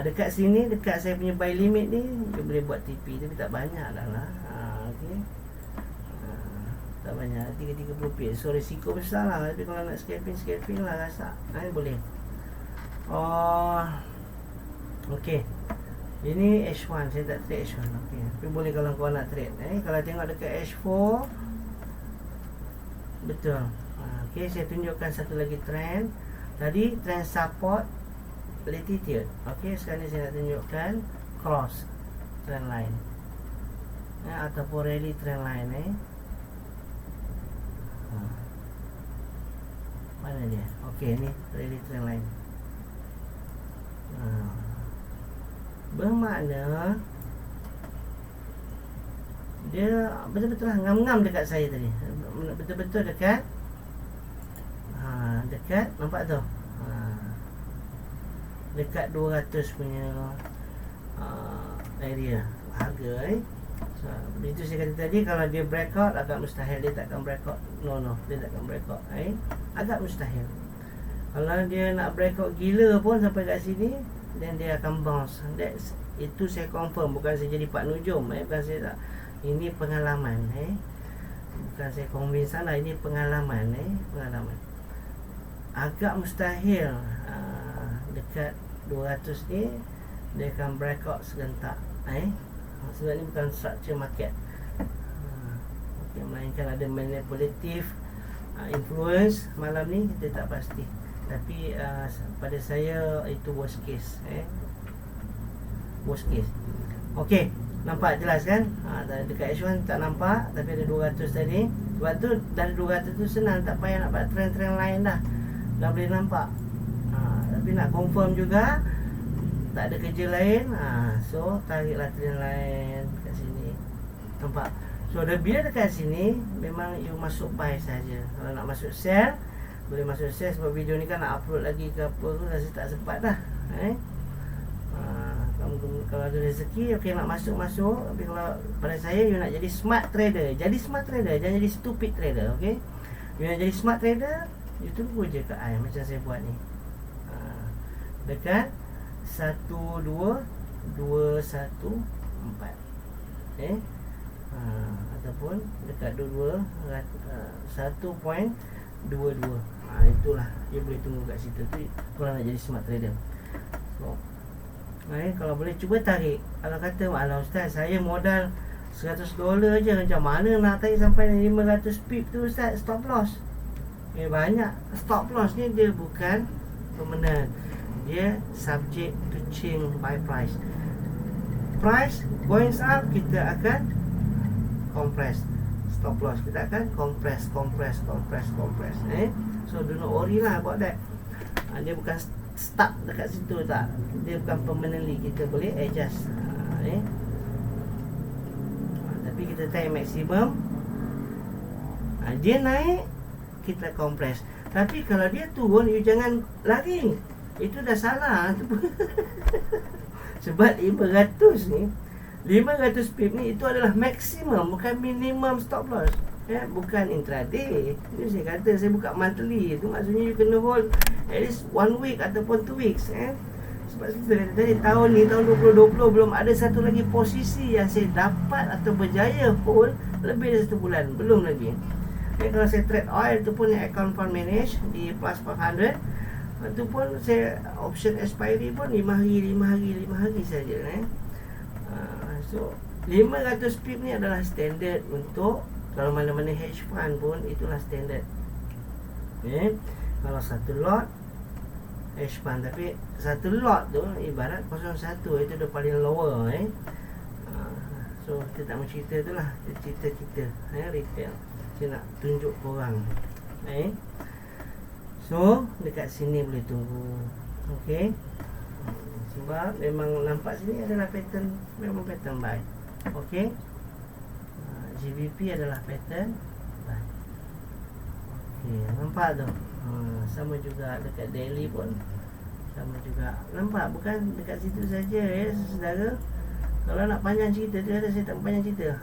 Dekat sini, dekat saya punya buy limit ni, dia boleh buat TP tapi tak banyak dah lah. Okey. Tak banyak, 30 pip. So risiko besar lah. Tapi kalau nak scalping lah rasa boleh. Okey. Ini H1, saya tak trade H1. Okey. Tapi boleh kalau kau nak trade. Kalau tengok dekat H4, betul. Okey, saya tunjukkan satu lagi trend. Tadi trend support latitude. Okey, sekarang ni saya nak tunjukkan cross trend line. Ataupun rally trend line. Mana dia? Okey, ni rally trend line. Bermakna dia betul-betul lah ngam-ngam dekat saya tadi. Betul-betul dekat dekat, nampak tu? Dekat 200 punya area harga. So, itu saya kata tadi, kalau dia breakout agak mustahil dia takkan breakout. No, dia takkan breakout. Agak mustahil. Kalau dia nak breakout gila pun sampai kat sini, then dia akan bounce. Itu saya confirm. Bukan saya jadi Pak Nujum. Bukan saya tak. Ini pengalaman. Bukan saya convince lah. Ini pengalaman. Pengalaman. Agak mustahil dekat 200 ni dia akan breakout serentak. Sebab ni bukan structure market. Okay, melainkan ada manipulative influence malam ni, kita tak pasti. Tapi pada saya itu worst case. Worst case. Okey, nampak jelas kan? Dekat H1 tak nampak, tapi ada 200 tadi. Sebab tu dari 200 tu senang, tak payah nak buat trend-trend lain dah. Dah boleh nampak. Tapi nak confirm juga, tak ada kerja lain. So tariklah trend lain kat sini. Nampak? So bila dekat sini, memang you masuk buy saja. Kalau nak masuk sell, boleh masuk sell. Sebab video ni kan nak upload lagi ke apa tu, rasa tak sempat dah. Kalau ada rezeki, okey nak masuk-masuk. Tapi kalau pada saya, you nak jadi smart trader. Jadi smart trader, jangan jadi stupid trader. Okey, you nak jadi smart trader, you tunggu je kat I macam saya buat ni. Dekat 12214. Ataupun dekat 1.22. Itulah, you boleh tunggu kat situ tu kalau nak jadi smart trader. So, kalau boleh cuba tarik. Kalau kata, alah Ustaz, saya modal $100 je, macam mana nak tarik sampai 500 pip tu Ustaz, stop loss. Banyak stop loss ni dia bukan permanent. Dia subject to change by price. Price going up, kita akan compress. Stop loss kita akan compress. So do not worry lah about that. Dia bukan stuck dekat situ, tak. Dia bukan permanently, kita boleh adjust. Tapi kita try maksimum. Dia naik, kita compress. Tapi kalau dia turun, you jangan lari. Itu dah salah. Sebab 500 ni, 500 pip ni, itu adalah maksimum, bukan minimum stop loss. bukan intraday. Ini saya kata saya buka monthly, itu maksudnya you kena hold at least 1 week ataupun 2 weeks. Sebab saya tadi tahun ni, tahun 2020 belum ada satu lagi posisi yang saya dapat atau berjaya hold lebih dari 1 bulan, belum lagi. Kalau saya trade oil tu pun yang account fund manage di plus 400, itu pun saya option expiry pun 5 hari saja. So 500 pip ni adalah standard untuk kalau mana-mana hedge fund pun, itulah standard. Kalau satu lot hedge fund, tapi satu lot tu ibarat 01, itu dah paling lower. So kita tak mau cerita tu lah, cerita kita retail. Saya nak tunjuk korang. So dekat sini boleh tunggu. Okey. Sebab memang nampak sini adalah pattern, memang pattern buy. Okey. GBP adalah pattern buy. Okey, nampak tu. Sama juga dekat daily pun sama juga. Nampak bukan dekat situ saja saudara. Kalau nak panjang cerita tu, ada saya tak panjang cerita.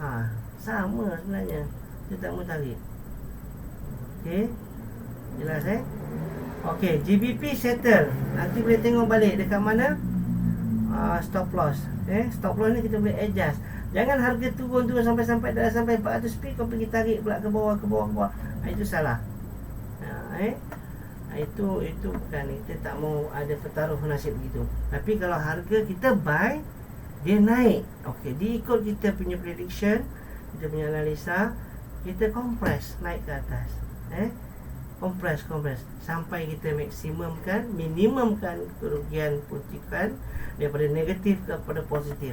Sama sebenarnya. Saya tak mau tarik. Okey. Jelas Okey, GBP settle. Nanti boleh tengok balik dekat mana stop loss. Stop loss ni kita boleh adjust. Jangan harga turun sampai dah sampai 400 pip kau pergi tarik pula ke bawah. Itu salah. Itu bukan, kita tak mau ada pertaruh nasib begitu. Tapi kalau harga kita buy, dia naik. Okey, diikut kita punya prediction, kita punya analisa, kita compress naik ke atas. Compress sampai kita minimumkan kerugian percikan daripada negatif kepada positif.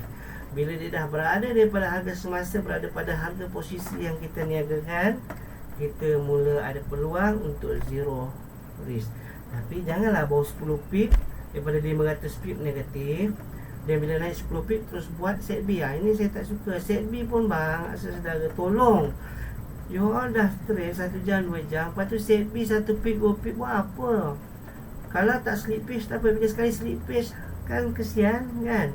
Bila dia dah berada daripada harga semasa, berada pada harga posisi yang kita niagakan, kita mula ada peluang untuk zero risk. Tapi janganlah bawah 10 pip daripada 500 pip negatif, dan bila naik 10 pip terus buat set B. Ini saya tak suka. Set B pun bang, saudara tolong, you all dah trade 1 jam 2 jam, lepas tu set B 1 pip 2 pip buat apa? Kalau tak slippage tak apa, bila sekali slippage kan kesian kan.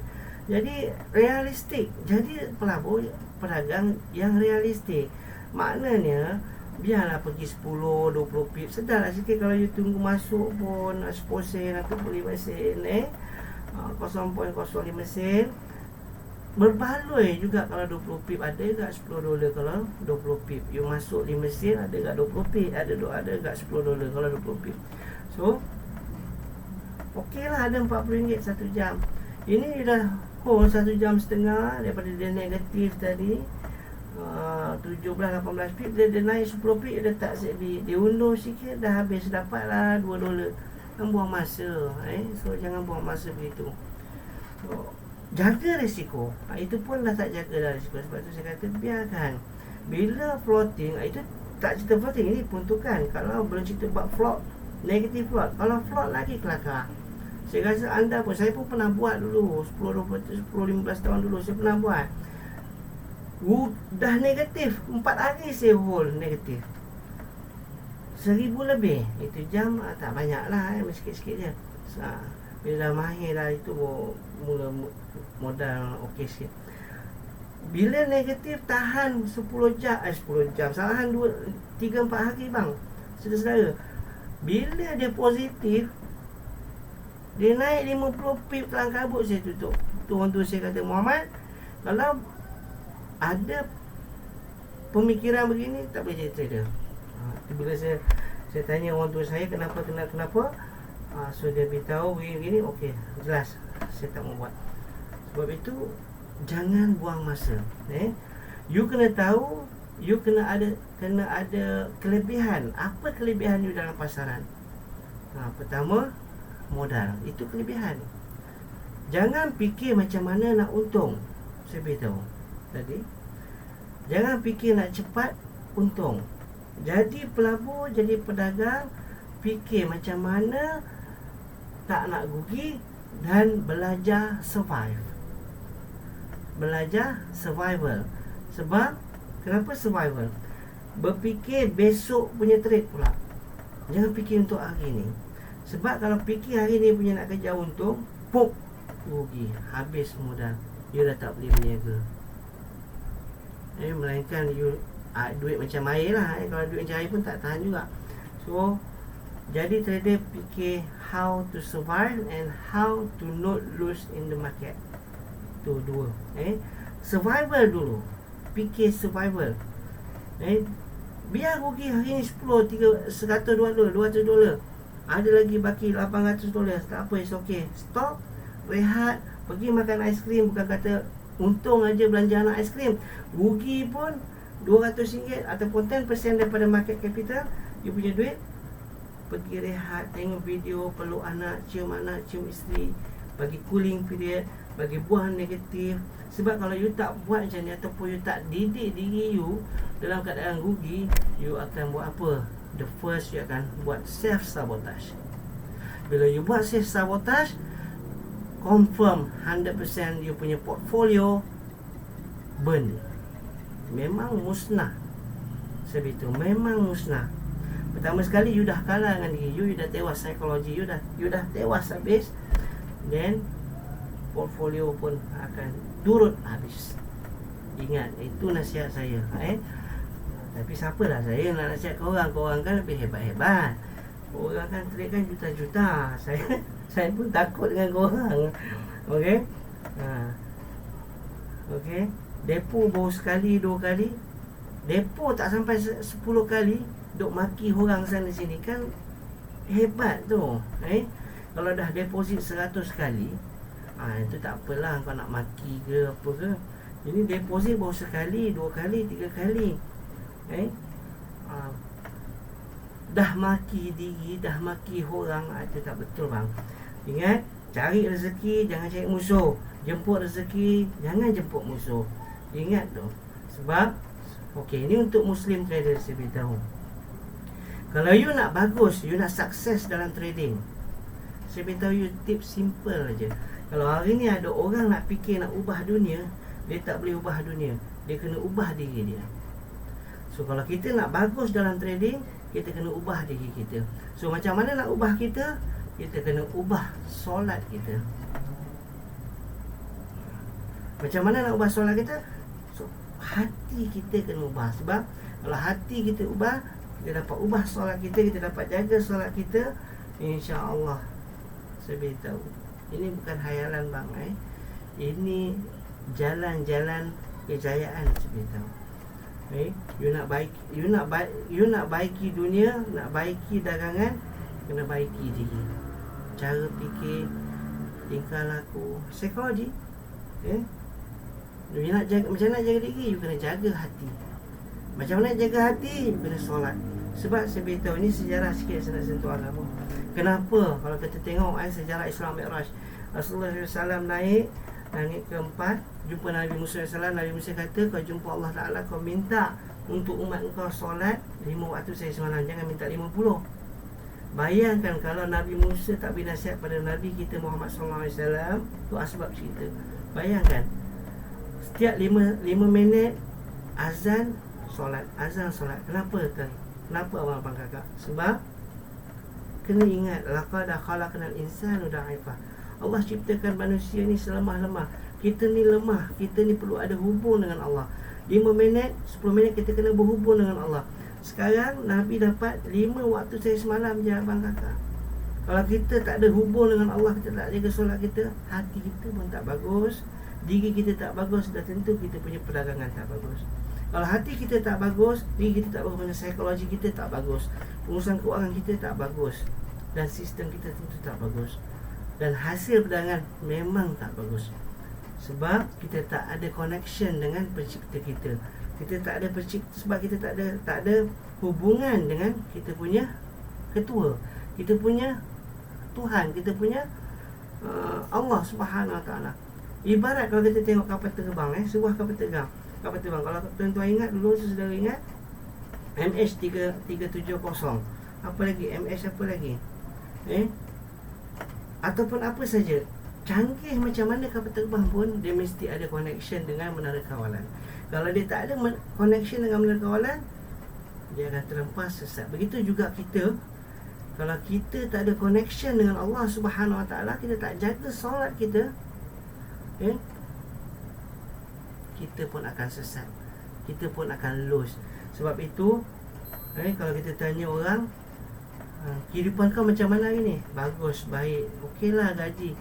Jadi realistik, jadi pelabur pedagang yang realistik. Maknanya biarlah pergi 10 20 pip, sedarlah sikit. Kalau you tunggu masuk pun 10 sen ataupun 5 sen 0.05 sen, berbaloi juga. Kalau 20 pip ada dekat $10. Kalau 20 pip you masuk 5 sen, ada dekat 20 pip, ada dekat $10 kalau 20 pip. So okey lah, ada RM40 1 jam. Ini dah hold 1 jam setengah daripada dia negatif tadi 17-18 pip, dia naik 10 pip, dia letak set B, dia undur sikit, dah habis, dapatlah $2. Jangan buang masa. So jangan buang masa begitu. So jaga risiko. Itu pun dah tak jaga dah risiko. Sebab tu saya kata biarkan. Bila floating, itu tak cerita floating, ini peruntukan. Kalau belum cerita buat float, negatif float. Kalau float lagi kelakar. Saya rasa anda pun, saya pun pernah buat dulu 10-15 tahun dulu saya pernah buat. Dah negatif 4 hari saya hold negatif 1,000 lebih. Itu jam tak banyak lah, sikit-sikit je. Bila dah mahir dah, itu mula modal okey sikit. Bila negatif tahan 10 jam, salahan 3-4 hari bang, saudara-saudara. Bila dia positif, dia naik 50 pip kelang kabut, saya tutup. Tuan tu saya kata, Muhammad, kalau ada pemikiran begini tak boleh jadi trader. Bila saya tanya orang tua saya kenapa, so dia beritahu begini, okey, jelas saya tak mau buat. Sebab itu jangan buang masa. You kena tahu, you kena ada kelebihan. Apa kelebihan you dalam pasaran? Pertama, modal. Itu kelebihan. Jangan fikir macam mana nak untung. Saya beritahu tadi, jangan fikir nak cepat untung. Jadi pelabur, jadi pedagang, fikir macam mana tak nak rugi dan belajar survive. Belajar survival. Sebab kenapa survival? Berfikir besok punya trade pula. Jangan fikir untuk hari ni. Sebab kalau fikir hari ni punya nak kejar untung, pop, rugi, habis modal. You dah tak boleh berniaga. Melainkan you duit macam air lah. Kalau duit macam air pun tak tahan juga. So jadi trader fikir how to survive and how to not lose in the market. Tu dua. Survival dulu. Fikir survival. Biar rugi hari ni 10, 3, $100, $200. Ada lagi baki $800. Tak apa, it's okay. Stop, rehat, pergi makan aiskrim. Bukan kata untung aja belanja anak aiskrim. Rugi pun RM200 ataupun 10% daripada market capital. You punya duit, pergi rehat, tengok video, peluk anak, cium isteri, bagi cooling period, bagi buang negatif. Sebab kalau you tak buat macam ni, ataupun you tak didik diri you dalam keadaan rugi, you akan buat apa? The first, you akan buat self-sabotage. Bila you buat self-sabotage, confirm 100% you punya portfolio burn. Memang musnah. Saya beritahu, memang musnah. Pertama sekali, you dah kalah dengan diri you, you dah tewas psikologi, you dah tewas habis. Then portfolio pun akan turut habis. Ingat, itu nasihat saya. Tapi siapalah saya nak nasihat korang. Korang kan lebih hebat-hebat. Korang kan trade kan juta-juta. Saya pun takut dengan korang. Okay. Okay. Depo baru sekali, 2 kali. Depo tak sampai 10 kali, duk maki orang sana sini, kan hebat tu. Kalau dah deposit 100 kali, itu tak apalah kau nak maki ke apa ke. Ini deposit baru sekali, 2 kali, 3 kali. Dah maki diri, dah maki orang, itu tak betul bang. Ingat, cari rezeki jangan cari musuh. Jemput rezeki jangan jemput musuh. Ingat tu. Sebab okey, ini untuk Muslim trader saya beritahu. Kalau you nak bagus, you nak sukses dalam trading, saya beritahu you tips simple aja. Kalau hari ni ada orang nak fikir nak ubah dunia, dia tak boleh ubah dunia. Dia kena ubah diri dia. So kalau kita nak bagus dalam trading, kita kena ubah diri kita. So macam mana nak ubah kita? Kita kena ubah solat kita. Macam mana nak ubah solat kita? So hati kita kena ubah. Sebab kalau hati kita ubah, kita dapat ubah solat kita, kita dapat jaga solat kita, insya-Allah. Saya beritahu, ini bukan hayalan bang. Ini jalan-jalan kejayaan. Saya beritahu. You nak baiki dunia, nak baiki dagangan, kena baiki diri. Cara fikir, tingkah laku, psikologi. You nak jaga, macam nak jaga diri, you kena jaga hati. Macam mana jaga hati? You kena solat. Sebab saya beritahu, ini sejarah sikit saya nak sentuh agama. Kenapa? Kalau kita tengok sejarah Isra Mi'raj, Rasulullah SAW naik langit ke-4, jumpa Nabi Musa SAW. Nabi Musa kata, kau jumpa Allah Ta'ala, kau minta untuk umat kau solat 5 waktu saya semalam, jangan minta 50. Bayangkan kalau Nabi Musa tak beri nasihat pada Nabi kita Muhammad SAW, tu asbab cerita. Bayangkan, setiap 5 minit azan solat, azan solat. Kenapa kan? Kenapa abang kakak? Sebab kena ingat, laqad khalaqnal insana da'ifah. Allah ciptakan manusia ni selemah-lemah. Kita ni lemah, kita ni perlu ada hubung dengan Allah. 5 minit, 10 minit kita kena berhubung dengan Allah. Sekarang Nabi dapat 5 waktu saya semalam je abang kakak. Kalau kita tak ada hubung dengan Allah, kita tak jaga solat kita, hati kita pun tak bagus, diri kita tak bagus, dah tentu kita punya perdagangan tak bagus. Kalau hati kita tak bagus, diri kita tak bagus, psikologi kita tak bagus, urusan keuangan kita tak bagus, dan sistem kita tentu tak bagus, dan hasil perdagangan memang tak bagus. Sebab kita tak ada connection dengan pencipta kita. Kita tak ada pencipta, sebab kita tak ada hubungan dengan kita punya ketua, kita punya Tuhan, kita punya Allah Subhanahu Wa Taala. Ibarat kalau kita tengok kapal terbang, sebuah kapal terbang. Kalau tuan-tuan ingat dulu, saudara ingat MH370. Apa lagi? MH apa lagi? Ataupun apa saja. Canggih macam mana kapal terbang pun, dia mesti ada connection dengan menara kawalan. Kalau dia tak ada connection dengan menara kawalan, dia akan terlepas sesat. Begitu juga kita. Kalau kita tak ada connection dengan Allah Subhanahu Wa Taala, kita tak jaga solat kita, kita pun akan sesat, kita pun akan lose. Sebab itu kalau kita tanya orang, kehidupan kau macam mana hari ni? Bagus, baik, okeylah gaji.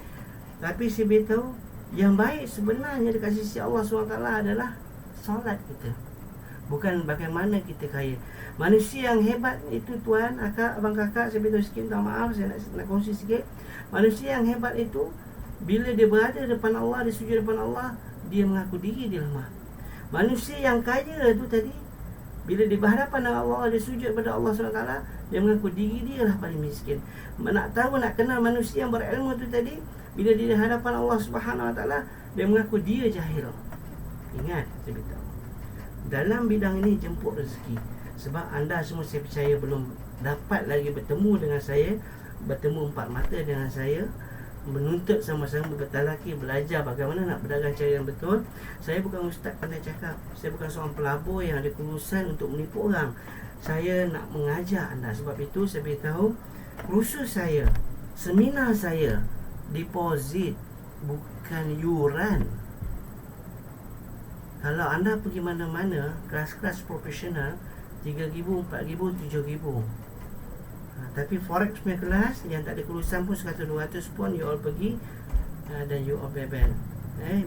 Tapi saya beritahu, yang baik sebenarnya dekat sisi Allah SWT adalah solat kita, bukan bagaimana kita kaya. Manusia yang hebat itu tuan, abang kakak, saya beritahu sikit, minta maaf, saya nak kongsi sikit. Manusia yang hebat itu, bila dia berada depan Allah, dia sujud depan Allah, dia mengaku diri dia lemah. Manusia yang kaya itu tadi, bila dia berhadapan dengan Allah, dia sujud pada Allah SWT, dia mengaku diri dia lah paling miskin. Nak tahu, nak kenal manusia yang berilmu itu tadi, bila dia di hadapan Allah SWT, dia mengaku dia jahil. Ingat, saya beritahu, dalam bidang ini jemput rezeki. Sebab anda semua, saya percaya, belum dapat lagi bertemu dengan saya, bertemu empat mata dengan saya, menuntut sama-sama bertalaki, belajar bagaimana nak berdagang cara yang betul. Saya bukan ustaz pandai cakap, saya bukan seorang pelabur yang ada kelulusan untuk menipu orang. Saya nak mengajar anda. Sebab itu saya beritahu, kursus saya, seminar saya, deposit, bukan yuran. Kalau anda pergi mana-mana, kelas-kelas profesional, 3,000, 4,000, 7,000. Tapi forex punya kelas yang tak ada kelulusan pun 100-200 pun you all pergi, dan you all bebel.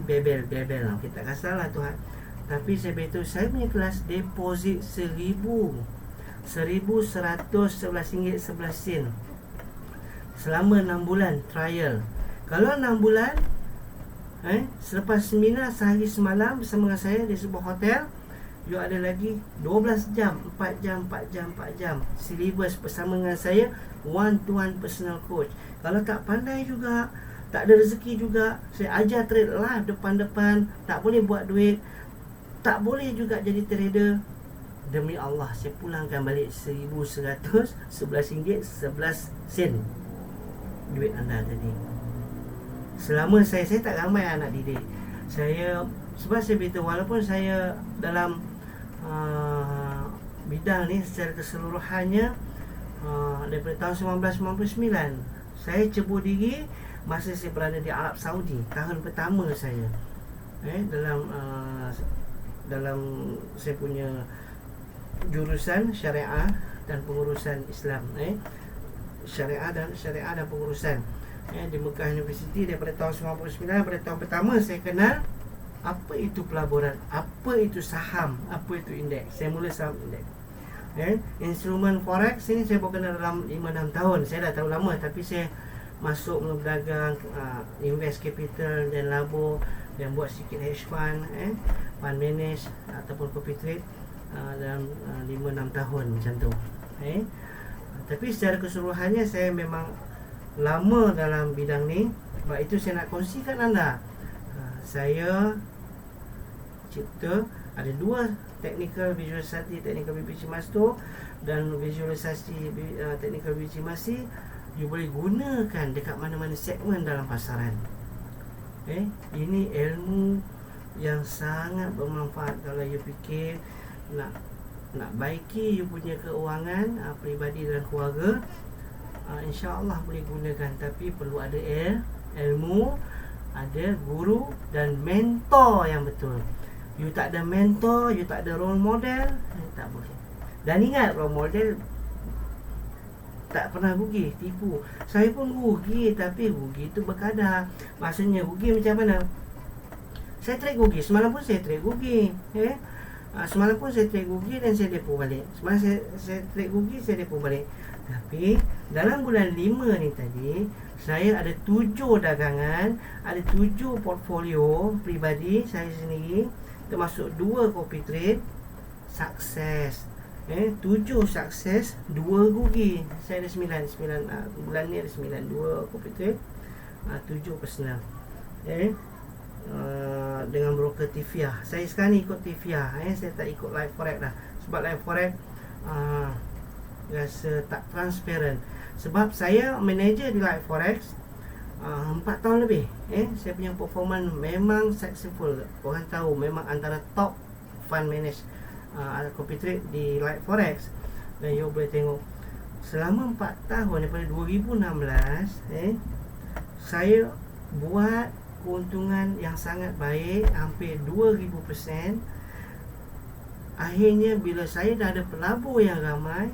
Bebel lah, kita kasar lah Tuhan. Tapi saya beritahu, saya punya kelas deposit 1,111 ringgit 11 sen selama 6 bulan trial. Kalau 6 bulan, selepas seminar sehari semalam bersama dengan saya di sebuah hotel, you ada lagi 12 jam, 4 jam syllabus bersama dengan saya, one to one personal coach. Kalau tak pandai juga, tak ada rezeki juga, saya ajar trade live depan-depan, tak boleh buat duit, tak boleh juga jadi trader. Demi Allah, saya pulangkan balik 1,111 ringgit 11 sen duit anda tadi. Selama saya tak ramai anak didik saya, sebab saya beritahu, walaupun saya dalam bidang ni secara keseluruhannya, daripada tahun 1999 saya cebur diri masa saya berada di Arab Saudi, tahun pertama saya dalam saya punya jurusan syariah dan pengurusan Islam, syariah dan pengurusan di Mekah University. Daripada tahun 99, pada tahun pertama saya kenal apa itu pelaburan, apa itu saham, apa itu indeks. Saya mula saham indeks. Instrumen forex ini saya baru kenal dalam 5-6 tahun. Saya dah tahu lama, tapi saya masuk berdagang, invest capital dan labur, dan buat sikit hedge fund, fund manage ataupun copy trade dalam 5-6 tahun macam tu. Tapi secara keseluruhannya saya memang lama dalam bidang ni. Sebab itu saya nak kongsikan anda, saya cipta ada 2 technical visualisasi, technical BPC Master dan visualisasi technical BPC Masih. You boleh gunakan dekat mana-mana segmen dalam pasaran. Ini ilmu yang sangat bermanfaat kalau you fikir nak baiki you punya keuangan peribadi dan keluarga. InsyaAllah boleh gunakan, tapi perlu ada ilmu, ada guru dan mentor yang betul. You tak ada mentor, you tak ada role model, tak boleh. Dan ingat, role model tak pernah rugi, tipu. Saya pun rugi, tapi rugi itu berkadar. Maksudnya rugi macam mana? Saya trade rugi, semalam pun saya trade rugi, semalam pun saya trade rugi dan saya depo balik. Semalam saya trade rugi, saya depo balik. Tapi dalam bulan 5 ni tadi, saya ada 7 dagangan, ada 7 portfolio peribadi saya sendiri, termasuk 2 copy trade, sukses. 7 sukses, 2 rugi. Saya ada 9 bulan ni ada 9, 2 copy trade, 7 personal. Dengan broker Tifia. Saya sekarang ni ikut Tifia, saya tak ikut live forex dah. Sebab live forex rasa tak transparent. Sebab saya manager di live forex 4 tahun lebih. Saya punya performance memang successful. Orang tahu memang antara top fund manage copy trade di live forex. Dan you boleh tengok selama 4 tahun daripada 2016, saya buat keuntungan yang sangat baik, hampir 2000%. akhirnya bila saya dah ada pelabur yang ramai,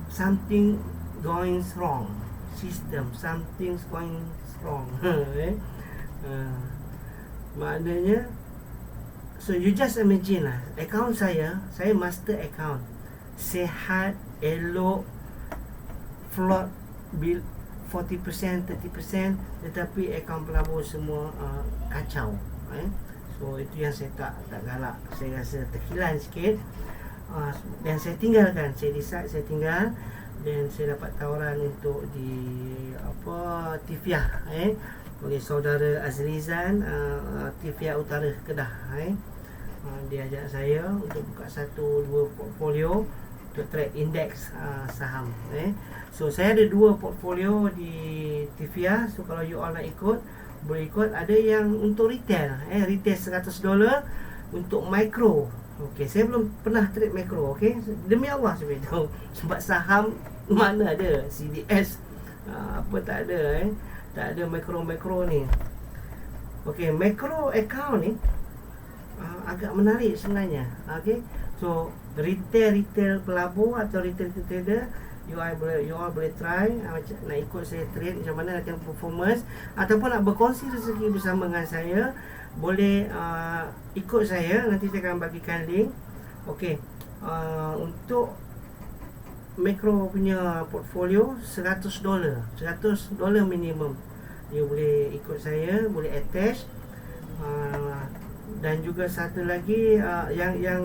something going wrong, something's going wrong. Maknanya, so you just imagine lah, account saya master account, sihat, elok, float bill 40%, 30%, tetapi akaun pelabur semua kacau. So itu yang saya tak galak. Saya rasa terkilan sikit, dan saya tinggalkan. Saya decide saya tinggal, dan saya dapat tawaran untuk di Tifiah oleh saudara Azrizan, Tifiah Utara Kedah. Dia ajak saya untuk buka 1-2 portfolio untuk trade indeks saham. So saya ada 2 portfolio di Tifiah. So kalau you all nak ikut, boleh ikut. Ada yang untuk retail, retail $100 untuk micro. Okey, saya belum pernah trade micro. Okey, demi Allah saya beritahu, sebab saham mana ada CDS, apa tak ada, tak ada micro ni. Okey, micro account ni agak menarik sebenarnya. Okey, so retail pelabur atau retail trader, you all boleh try, nak ikut saya trade macam mana, nak tengok performance, ataupun nak berkongsi rezeki bersama dengan saya, boleh ikut saya. Nanti saya akan bagikan link. Okey, untuk macro punya portfolio $100 minimum. You boleh ikut saya, boleh attach. Dan juga satu lagi, yang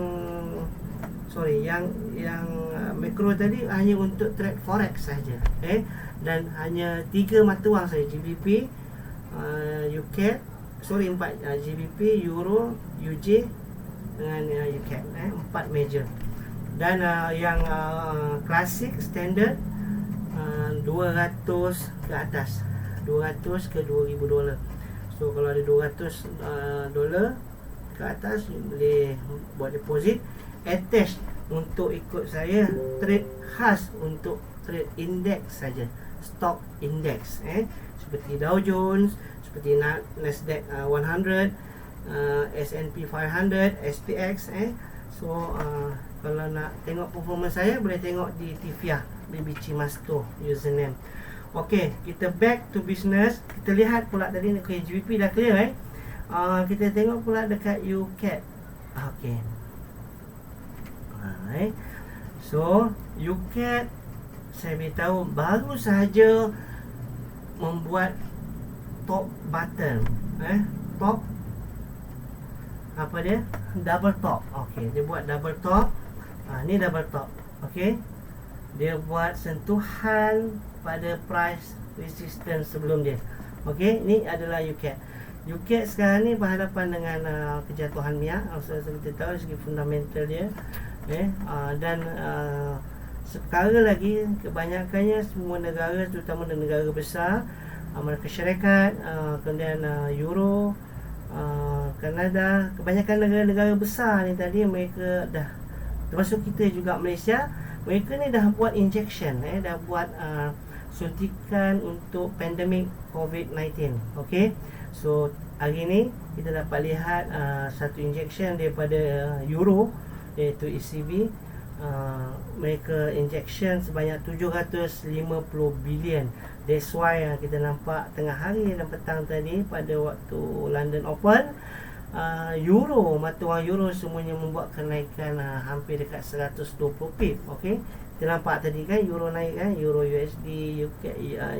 makro tadi hanya untuk trade forex saja, dan hanya 3 mata wang saja, GBP, UCAD, 4, GBP, Euro, UJ dengan UCAD, 4 major. Dan yang klasik standard, 200 ke atas, 200 ke $2,000. So kalau ada $200 ke atas, boleh buat deposit, attach untuk ikut saya trade khas untuk trade index saja, stock index, seperti Dow Jones, seperti Nasdaq 100, S&P 500, SPX. So kalau nak tengok performance saya, boleh tengok di Tifiah BB Cimasto username. Okey, kita back to business. Kita lihat pula tadi, GBP dah clear. Kita tengok pula dekat UCAD. Okey. So UCAD, saya beritahu, baru sahaja membuat top button, top, apa dia, double top. Okey, dia buat double top. Ni double top. Okey, dia buat sentuhan pada price resistance sebelum dia. Okey, ni adalah UCAD. UCAD sekarang ni berhadapan dengan kejatuhan minyak. Kita tahu dari segi fundamental dia, dan sekarang lagi kebanyakannya semua negara, terutama negara besar, Amerika Syarikat, kemudian Euro, Kanada, kebanyakan negara-negara besar ni tadi, mereka dah, termasuk kita juga Malaysia, mereka ni dah buat injection, dah buat suntikan untuk pandemik COVID-19. Okey, so hari ni kita dapat lihat satu injection daripada Euro, iaitu ECB. Mereka injection sebanyak 750 bilion. That's why kita nampak tengah hari dan petang tadi, pada waktu London Open, mata wang Euro semuanya membuat kenaikan hampir dekat 120 pip. Okey, kita nampak tadi kan, Euro naik kan, Euro USD,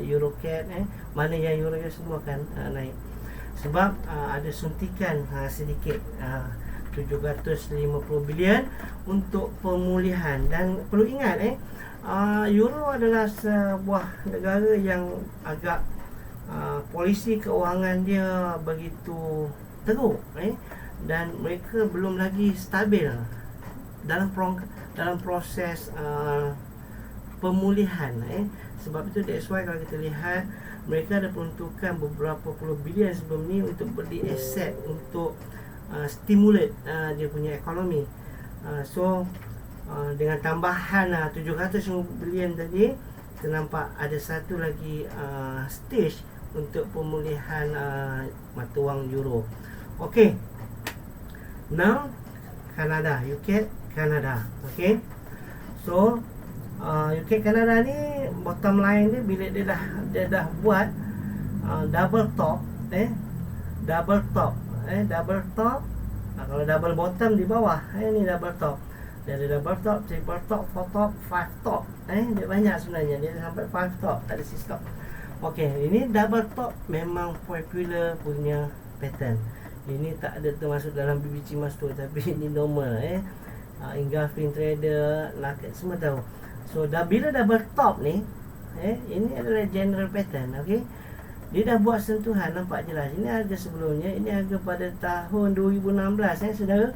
Euro CAD, mana yang Euro semua kan naik, sebab ada suntikan sedikit, 750 bilion untuk pemulihan. Dan perlu ingat, Euro adalah sebuah negara yang agak polisi keuangan dia begitu teruk, dan mereka belum lagi stabil dalam proses pemulihan. Sebab itu that's why kalau kita lihat, mereka ada peruntukan beberapa puluh bilion sebelum ni untuk beli aset untuk stimulate dia punya ekonomi. So dengan tambahan 750 bilion tadi, kita nampak ada satu lagi stage untuk pemulihan mata wang Euro. Okey, now Kanada, UK Kanada. Okey. So UK Kanada ni bottom line dia bila dia dah buat double top, double top, double top. Kalau double bottom di bawah, ni double top. Dia ada double top, triple top, four top, five top. Dia banyak sebenarnya. Dia sampai five top, tak ada six top. Okey, ini double top memang popular punya pattern. Ini tak ada termasuk dalam BBC Mas tu, tapi ini normal. Engulfing trader, market semua tahu. So bila double top ni, ini adalah general pattern. Okey, dia dah buat sentuhan, nampak jelas. Ini harga sebelumnya, ini harga pada tahun 2016, saudara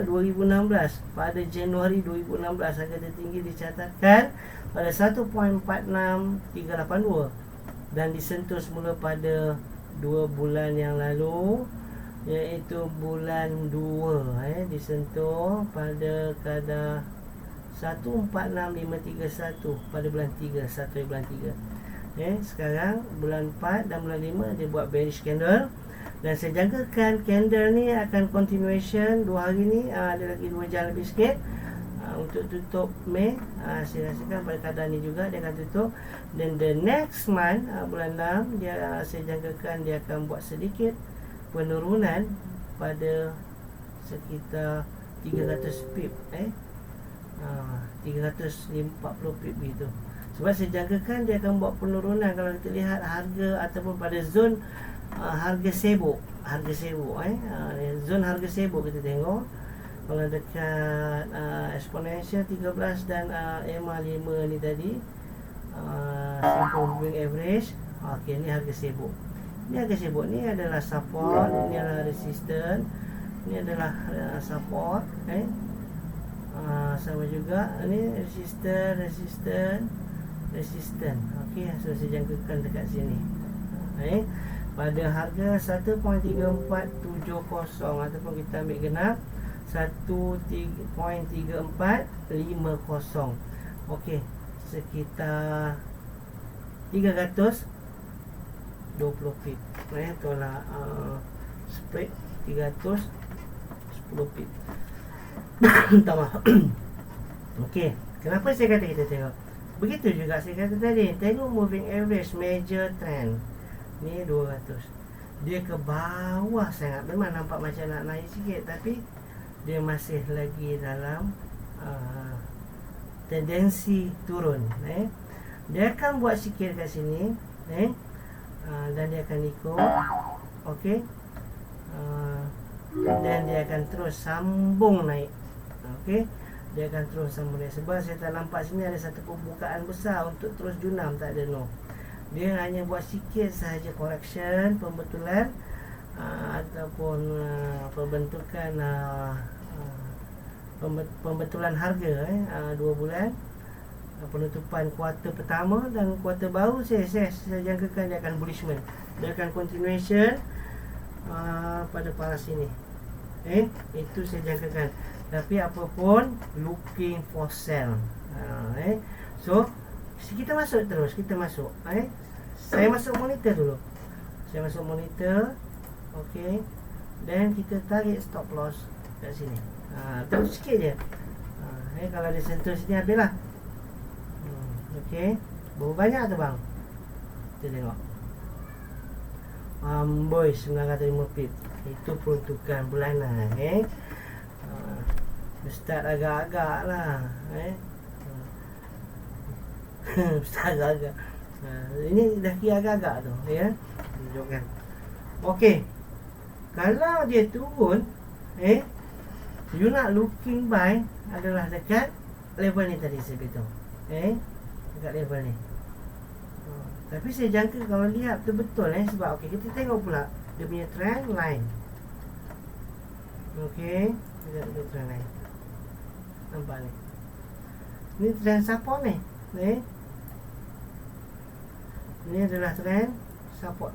2016. Pada Januari 2016 harga tertinggi dicatatkan pada 1.46382 dan disentuh semula pada 2 bulan yang lalu, iaitu bulan 2, disentuh pada kadar 146531 pada bulan 3, 1 bulan 3. Sekarang bulan 4 dan bulan 5 dia buat bearish candle, dan saya jangkakan candle ni akan continuation 2 hari ni. Ada lagi 2 jam lebih sikit untuk tutup Mei. Saya rasakan pada kadar ni juga dia akan tutup, dan the next month, bulan 6, dia saya jangkakan dia akan buat sedikit penurunan pada sekitar 300 pip, 340 pip begitu. Sebab saya jangkakan dia akan buat penurunan kalau kita lihat harga ataupun pada zon harga sibuk, zon harga sibuk kita tengok. Kalau dekat exponential 13 dan EMA 5 ni tadi, simple moving average. Okey, ni harga sibuk. Ni harga sibuk ni adalah support, ini adalah resistance, ni adalah support, sama juga ni resistance. Okey, so saya jangkakan dekat sini. Pada harga 1.3470 ataupun kita ambil genap 1.3450. Okey, sekitar 320 pip. Itulah spread 310 pip. Minta maaf. Okey, kenapa saya kata kita tengok? Begitu juga saya kata tadi, tengok moving average major trend. Ni 200. Dia ke bawah sangat. Memang nampak macam nak naik sikit, tapi dia masih lagi dalam tendensi turun. Dia akan buat sikit kat sini, dan dia akan ikut. Okey, dan dia akan terus sambung naik. Okey, dia akan terus sambung naik. Sebab saya tak nampak sini ada satu pembukaan besar untuk terus junam, tak ada, no. Dia hanya buat sikit sahaja correction, pembetulan ataupun pembentukan pembetulan harga 2 bulan, penutupan kuartal pertama dan kuartal baru. Saya jangkakan dia akan bullishment, dia akan continuation pada paras ini. Itu saya jangkakan. Tapi apapun, looking for sell. So kita masuk terus, saya masuk monitor dulu. Okey, dan kita tarik stop loss kat sini. Terus sikit je. Kalau dia sentuh sini, habislah. Okey, berapa banyak tu bang? Kita tengok. Amboi, 905 pip. Itu peruntukan bulanan. Start agak-agak lah. Start agak-agak. Ini dah kira agak-agak tu, ya. Tunjukkan. Okey, kalau dia turun, you nak looking buy adalah dekat level ni tadi saya beritahu. Dekat level ni. Tapi saya jangka kalau lihat betul-betul, sebab okey, kita tengok pula dia punya trend line. Okey, kita tengok trend line. Nampak ni. Ni trend support ni. Ini adalah trend support.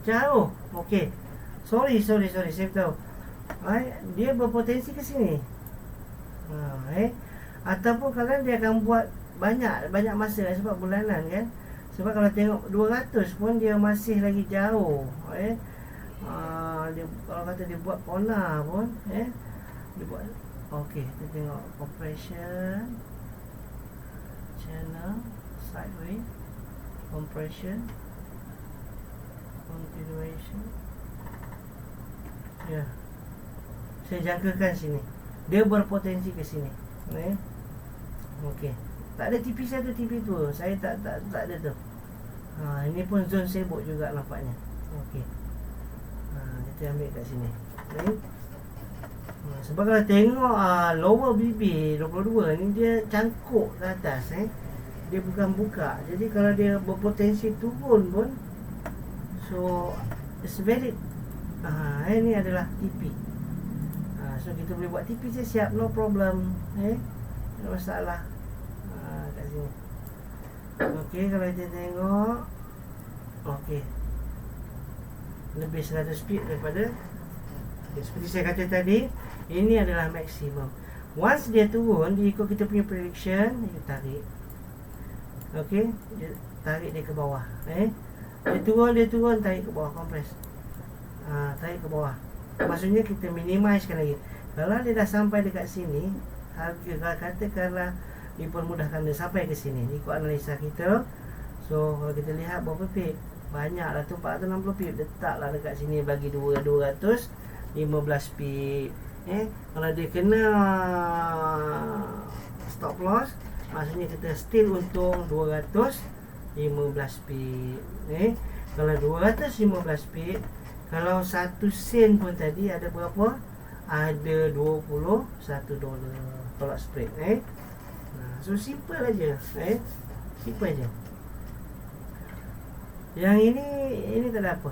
Jauh. Okey. Sorry, saya tahu. Dia berpotensi ke sini. Ataupun kadang dia akan buat banyak masa, sebab bulanan kan. Sebab kalau tengok 200 pun dia masih lagi jauh. Dia kalau kata dia buat corner pun, dia buat. Okey, kita tengok compression, channel, sideways, compression, continuation. Ya, saya jangkakan sini, dia berpotensi ke sini. Okey, tak ada TV satu, TV tu, saya tak ada tu. Ini pun zone sibuk juga nampaknya. Okey, kita ambil kat sini. Sebab kalau tengok lower BB 22 ni, dia cangkuk ke atas. Dia bukan buka. Jadi kalau dia berpotensi turun pun, so it's very ini adalah TP. So kita boleh buat TP je, siap, no problem. Tak ada masalah. Kat sini. Okey, kalau kita tengok, okey, lebih 100 pip daripada, seperti saya kata tadi, ini adalah maksimum. Once dia turun, dia ikut kita punya prediction, dia tarik. Okey, dia tarik dia ke bawah. Dia turun, tarik ke bawah, compress. Tarik ke bawah. Maksudnya kita minimizekan lagi. Kalau dia dah sampai dekat sini, harga katakanlah dipermudahkan dia sampai ke sini, ikut analisa kita. So kalau kita lihat berapa pip, banyaklah tu, 460 pip. Letaklah dekat sini, bagi 215 pip. Kalau dia kena stop loss, maksudnya kita still untung 215 pip. Kalau 215 pip, kalau 1 sen pun tadi ada berapa? Ada 21 dolar tolak spread. So simple aja. Simple aja. Yang ini tak ada apa.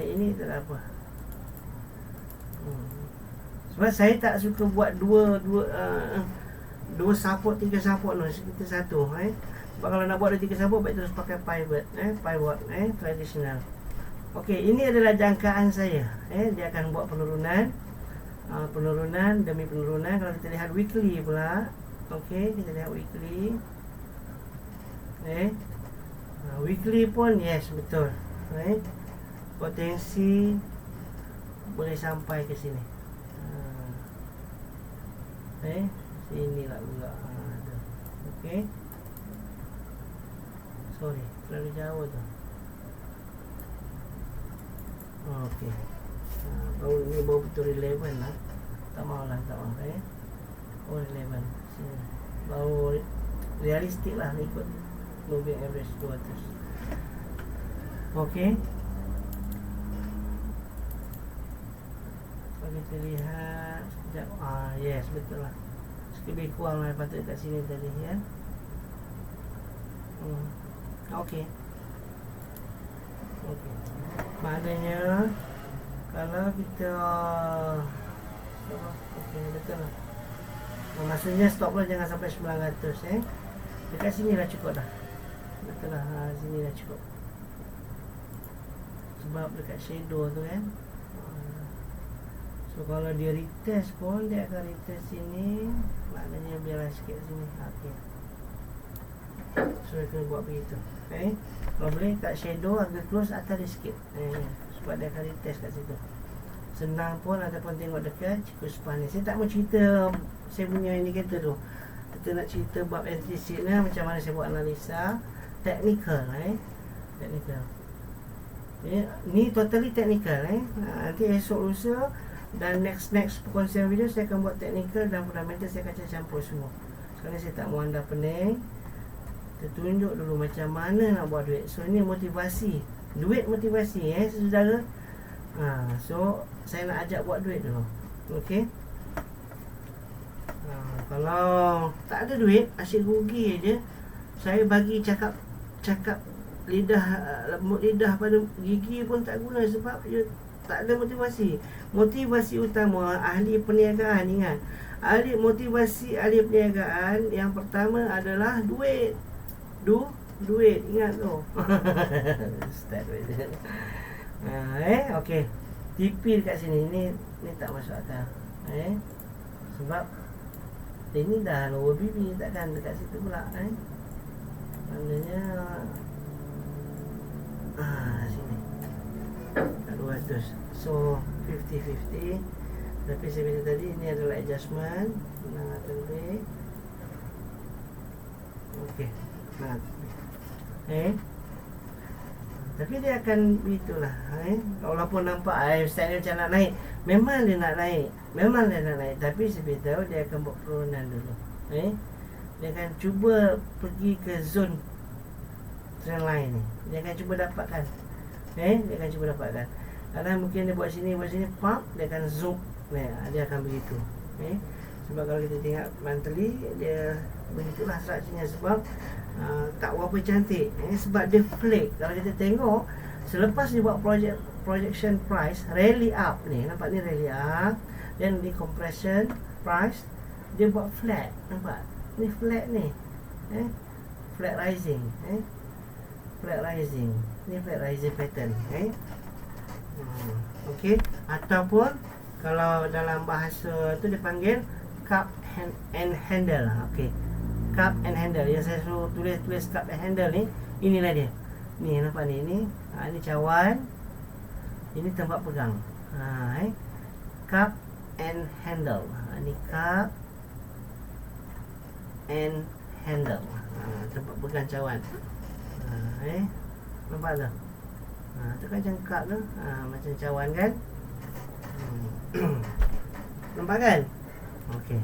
Ini tak ada apa. Sebab saya tak suka buat dua support, 3 support, kita satu. Sebab kalau nak buat 3 support, baik terus pakai pivot, tradisional. Okey, ini adalah jangkaan saya. Dia akan buat penurunan, penurunan demi penurunan. Kalau kita lihat weekly pula, okey, kita lihat weekly. Weekly pun yes, betul. Potensi boleh sampai ke sini. Sini lah pula. Okey. Sorry, terlalu jauh tu. Okey. Ini baru betul relevan lah. Tak maulah, tak mau. Oh, relevan. Sini. Baru realistik lah ikut moving average 200. Okey. Kita lihat sekejap. Yes, betul lah. Lebih kurang lah patut kat sini tadi, ya. Okey. Okey. Maknanya kalau kita okey, betul lah. Maksudnya stop loss jangan sampai 900. Dekat sini dah cukup dah. Betul lah, sini dah cukup. Sebab dekat shadow tu kan. So kalau dia retest pun, dia akan retest sini. Maknanya biarlah sikit sini. Okey. So dia kena buat begitu. Kalau boleh kat shadow agak close atas dia sikit. Sebab dia akan retest kat situ. Senang pun ataupun tengok dekat cukup span ni. Saya tak mau cerita saya punya indicator tu. Kita nak cerita bab entry signal, macam mana saya buat analisa technical. Technical. Ni totally technical. Nanti esok lusa dan next perkongsian video saya akan buat technical dan fundamental, saya akan campur semua. Sekarang saya tak mau anda pening. Kita tunjuk dulu macam mana nak buat duit. So ini motivasi. Duit motivasi saudara. So saya nak ajak buat duit dulu. Okey. Kalau tak ada duit, asyik rugi je. Saya bagi cakap lembut lidah pada gigi pun tak guna, sebab dia tak ada motivasi. Motivasi utama ahli perniagaan, ingat. Motivasi ahli perniagaan yang pertama adalah duit. Duit, ingat tu. Start duit. Okey. TP dekat sini ni tak masuk akal. Sebab ini dah lower BB, takkan dekat situ pula. Maknanya sini kat 200 200. So 50-50. Tapi saya minta tadi ini adalah adjustment 600 lebih. Okey. Tapi dia akan begitulah. Walaupun nampak style dia macam nak naik, memang dia nak naik. Tapi saya beritahu dia akan buat penurunan dulu. Dia akan cuba pergi ke zone trend line ni. Dia akan cuba dapatkan. Dia akan cuba dapatkan. Kadang mungkin dia buat sini, pump, dia akan zoom. Dia akan begitu. Sebab kalau kita tengok monthly, dia begitulah strukturnya. Sebab tak berapa cantik. Sebab dia flake. Kalau kita tengok, selepas dia buat projection price, rally up ni. Nampak ni rally up. Dan di compression price, dia buat flat. Nampak? Ni flat ni. Flat rising. Flat rising. Ni flat rising pattern. Okey. Ataupun kalau dalam bahasa tu dipanggil cup and handle. Okey. Cup and handle. Yang saya suruh tulis cup and handle ni, inilah dia. Ni nampak ni. Ni cawan. Ini tempat pegang. Cup and handle. Ni cup and handle. Tempat pegang cawan. Nampak tak? Tu kan macam cup tu. Macam cawan kan? Nampak kan? Okey.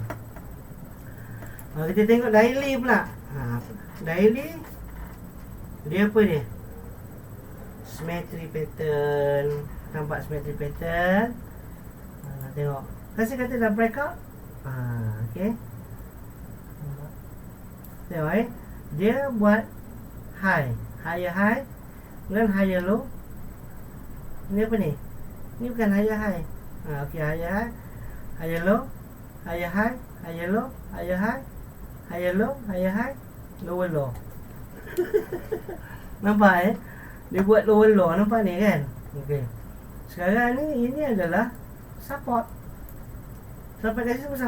Kita tengok daily pula. Daily dia apa dia? Symmetry pattern. Nampak symmetry pattern? Tengok. Kasih kata dah breakout. Okey. Tengok dia buat high, higher high dan higher low. Ini apa ni? Ini bukan higher high. Okey, higher high, higher low, higher high, higher low, higher high, higher low, higher high, lower low. Nampak Dia buat lower low, nampak ni kan? Okey. Sekarang ni ini adalah support. Sampai kat sini pun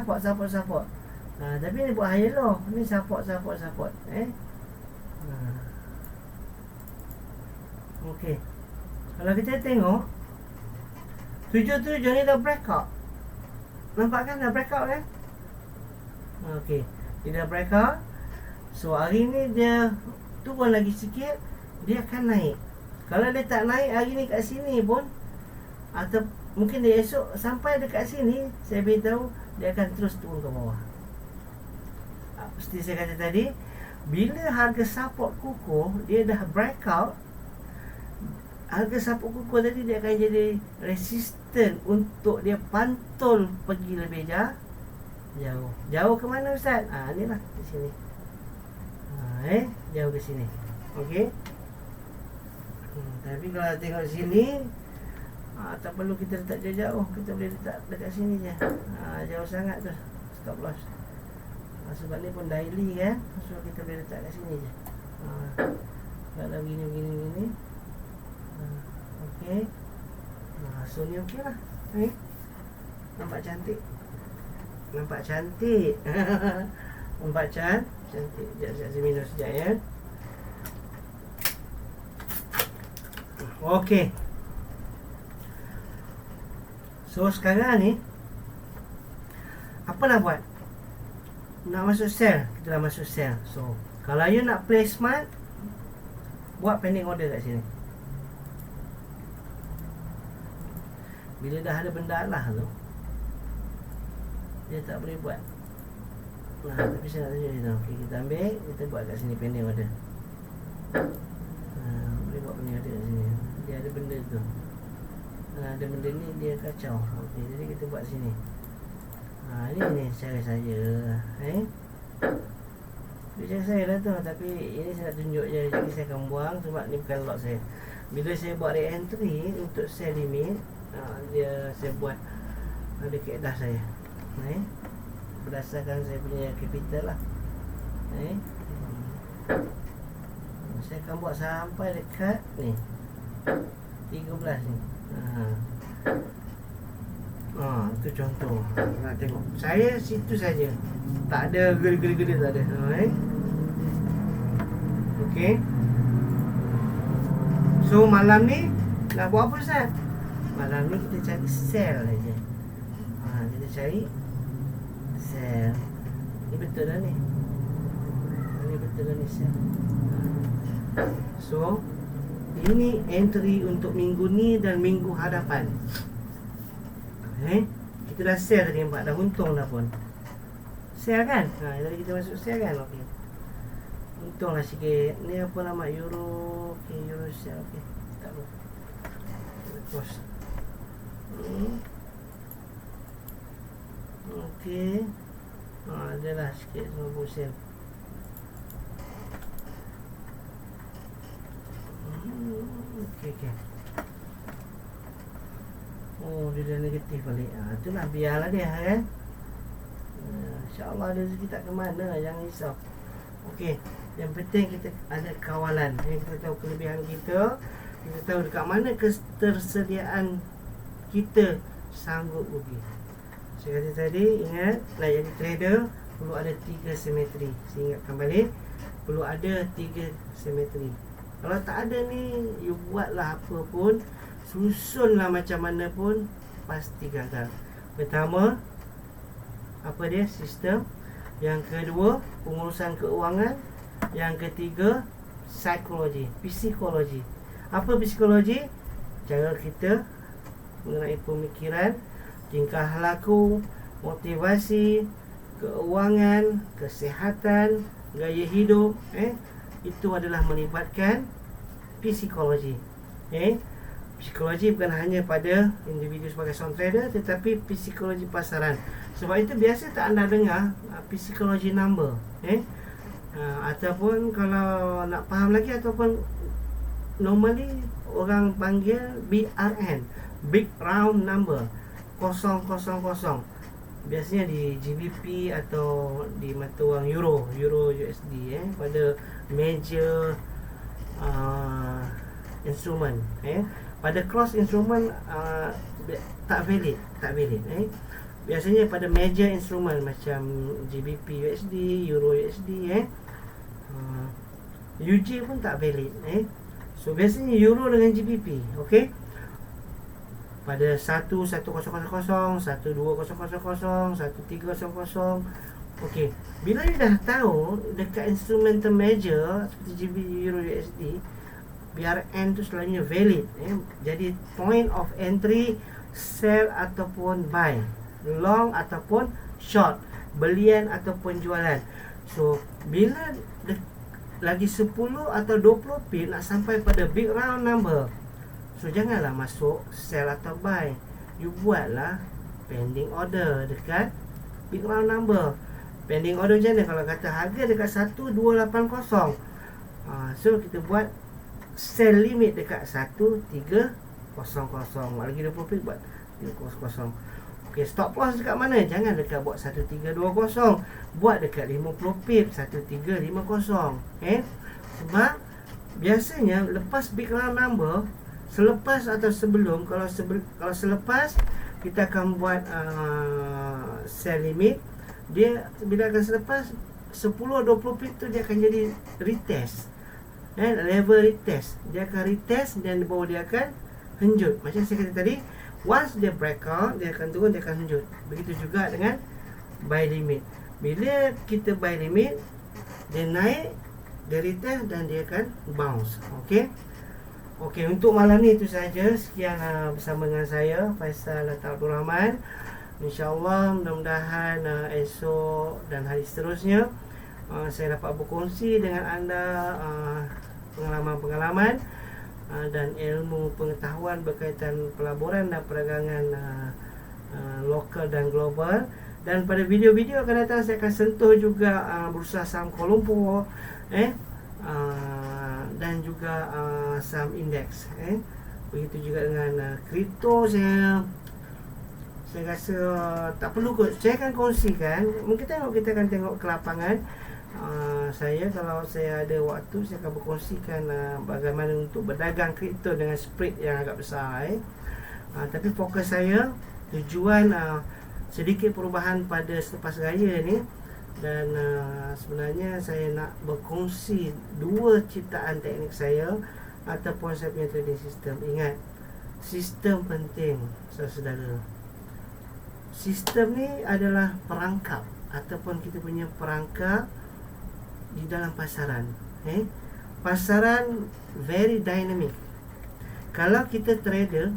support. Tapi ni buat higher low. Ni support. Okey. Kalau kita tengok 77 ni dah breakout. Nampak kan dah breakout kan? Okey. Dia dah breakout. So hari ni dia turun lagi sikit, dia akan naik. Kalau dia tak naik hari ni kat sini pun, atau mungkin dia esok sampai dekat sini, saya beritahu dia akan terus turun ke bawah. Seperti saya kata tadi, bila harga support kukuh, dia dah breakout, harga support kukuh tadi dia akan jadi resistant untuk dia pantul pergi lebih jauh. Jauh ke mana Ustaz? Inilah di sini. Jauh ke sini. Okey. Tapi kalau tengok sini, tak perlu kita letak jauh-jauh, kita boleh letak dekat sini je. Jauh sangat tu stop loss. Sebab ni pun daily kan, so kita boleh letak kat sini je. Kalau begini. Okey. So ni okey lah. Nampak cantik. Nampak cantik. Sekejap saya minum sekejap ya. Okey. So sekarang ni apa nak buat? Nak masuk sell, kita dah masuk sell. So kalau you nak play smart, buat pending order kat sini. Bila dah ada benda lah tu, dia tak boleh buat. Tapi saya nak tunjuk dia. Okay, kita ambil, kita buat kat sini pending order. Boleh buat pending order kat sini. Dia ada benda tu. Ada benda ni dia kacau. Okey, jadi kita buat sini. Ini cara saya. Cara saya lah tu. Tapi ini saya nak tunjuk je. Jadi saya akan buang sebab ni bukan lot saya. Bila saya buat re-entry untuk sell limit, saya buat ada kaedah saya. Berdasarkan saya punya capital lah. Saya akan buat sampai dekat ni 13 ni. Itu contoh. Nak tengok. Saya situ saja. Tak ada gede-gede tak ada. Okey. So malam ni nak buat apa Ustaz? Malam ni kita cari sel aja. Kita cari sel. Ni betul dah ni. Ni betul dah ni sel. So ini entry untuk minggu ni dan minggu hadapan. Kita dah share tadi, nampak dah untung dah pun. Share kan? Tadi kita masuk share kan? Okey. Untung lah sikit. Ni apa nama? Euro. Okey, Euro share. Okey. Tak apa. Terus. Okey. Adalah sikit 90%. Okey. Oh, dia dah negatif balik. Itulah, biarlah dia kan. InsyaAllah rezeki tak ke mana, jangan risau. Okey, yang penting kita ada kawalan. Kita tahu kelebihan kita, kita tahu dekat mana ketersediaan kita sanggup rugi. Saya kata tadi, ingat, nak jadi trader perlu ada 3 simetri. Saya ingatkan balik, perlu ada 3 simetri. Kalau tak ada ni, you buatlah apa pun, susunlah macam mana pun, pasti gagal. Pertama, apa dia? Sistem. Yang kedua, pengurusan keuangan. Yang ketiga, psikologi, psikologi. Apa psikologi? Cara kita mengenai pemikiran, tingkah laku, motivasi, keuangan, kesihatan, gaya hidup. Itu adalah melibatkan psikologi. Psikologi bukan hanya pada individu sebagai seorang trader, tetapi psikologi pasaran. Sebab itu biasa tak anda dengar psikologi number. Ataupun kalau nak faham lagi, ataupun normally orang panggil BRN, Big Round Number, 000. Biasanya di GBP atau di mata wang Euro USD, pada major instrument. Pada cross instrument tak valid. Biasanya pada major instrument macam GBP USD, Euro USD, UJ pun tak valid. So biasanya Euro dengan GBP, okey. Pada 1100, 1200, 1300. Okey. Bila you dah tahu dekat instrumental major seperti GBP, Euro USD, BRN tu selalunya valid. Jadi point of entry, sell ataupun buy, long ataupun short, belian ataupun jualan. So bila lagi 10 atau 20 pip nak sampai pada big round number, so janganlah masuk sell atau buy. You buatlah pending order dekat big round number. Pending order macam mana? Kalau kata harga dekat 1280, so kita buat sell limit dekat 1300. Lagi 20 pip buat 300. Okey, stop loss dekat mana? Jangan dekat buat 1320, buat dekat 50 pip 1350. Sebab biasanya lepas big round number, selepas atau sebelum, kalau selepas kita akan buat sell limit, dia bila akan selepas 10-20 pip tu dia akan jadi retest. Level retest. Dia akan retest dan baru dia akan henjut. Macam saya kata tadi, once dia break out, dia akan turun, dia akan henjut. Begitu juga dengan buy limit. Bila kita buy limit, dia naik, dia retest dan dia akan bounce. Okey, untuk malam ni itu saja. Sekian bersama dengan saya, Faisal Abdul Rahman. InsyaAllah mudah-mudahan esok dan hari seterusnya saya dapat berkongsi dengan anda pengalaman-pengalaman dan ilmu pengetahuan berkaitan pelaburan dan perdagangan lokal dan global. Dan pada video-video akan datang saya akan sentuh juga bursa saham Kuala Lumpur, dan juga saham indeks. Begitu juga dengan kripto. Saya rasa tak perlu kot. Saya akan kongsikan. Mungkin kita akan tengok ke lapangan. Kalau saya ada waktu, saya akan berkongsikan bagaimana untuk berdagang kripto dengan spread yang agak besar. Tapi fokus saya, tujuan sedikit perubahan pada selepas raya ni. Dan sebenarnya saya nak berkongsi 2 ciptaan teknik saya ataupun saya punya trading system. Ingat, Sistem penting, saudara-saudara. Sistem ni adalah perangkap ataupun kita punya perangkap di dalam pasaran. Pasaran very dynamic. Kalau kita trader,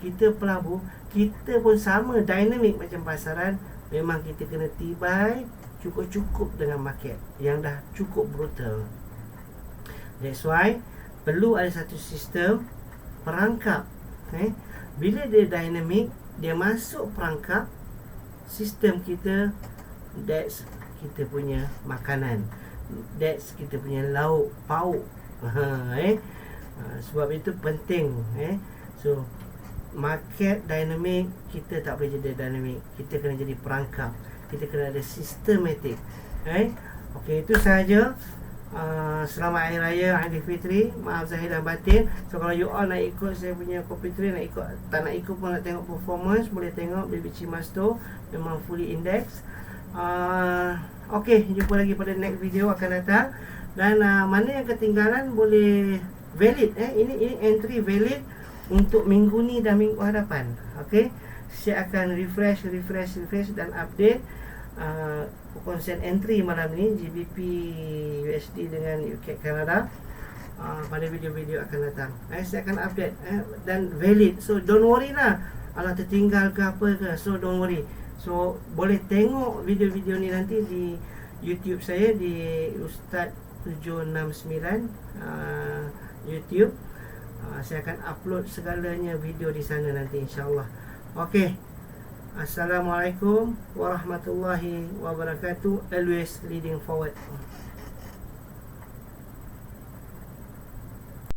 kita pelabur, kita pun sama dynamic macam pasaran. Memang kita kena tibai cukup-cukup dengan market yang dah cukup brutal. That's why perlu ada satu sistem perangkap. Bila dia dynamic, dia masuk perangkap, sistem kita, that's kita punya makanan, that's kita punya lauk pauk. Sebab itu penting. So market dynamic, kita tak boleh jadi dynamic, kita kena jadi perangkap, kita kena ada systematic. Okey, itu sahaja. Selamat Hari Raya Aidilfitri. Maaf zahir dan batin. So kalau you all nak ikut saya punya copy trade, nak ikut, tak nak ikut pun, nak tengok performance, boleh tengok Baby Cimasto, memang fully index. Okey, jumpa lagi pada next video akan datang. Dan mana yang ketinggalan boleh valid. Ini entry valid untuk minggu ni dan minggu hadapan. Okey, saya akan refresh dan update konsep entry malam ni GBP USD dengan UK Canada pada video-video akan datang. Saya akan update dan valid. So don't worry lah, alah tertinggal ke apa ke. So don't worry. So boleh tengok video-video ni nanti di YouTube saya, di Ustaz 769 YouTube. Saya akan upload segalanya video di sana nanti, insyaAllah. Okey, Assalamualaikum warahmatullahi wabarakatuh. Always leading forward.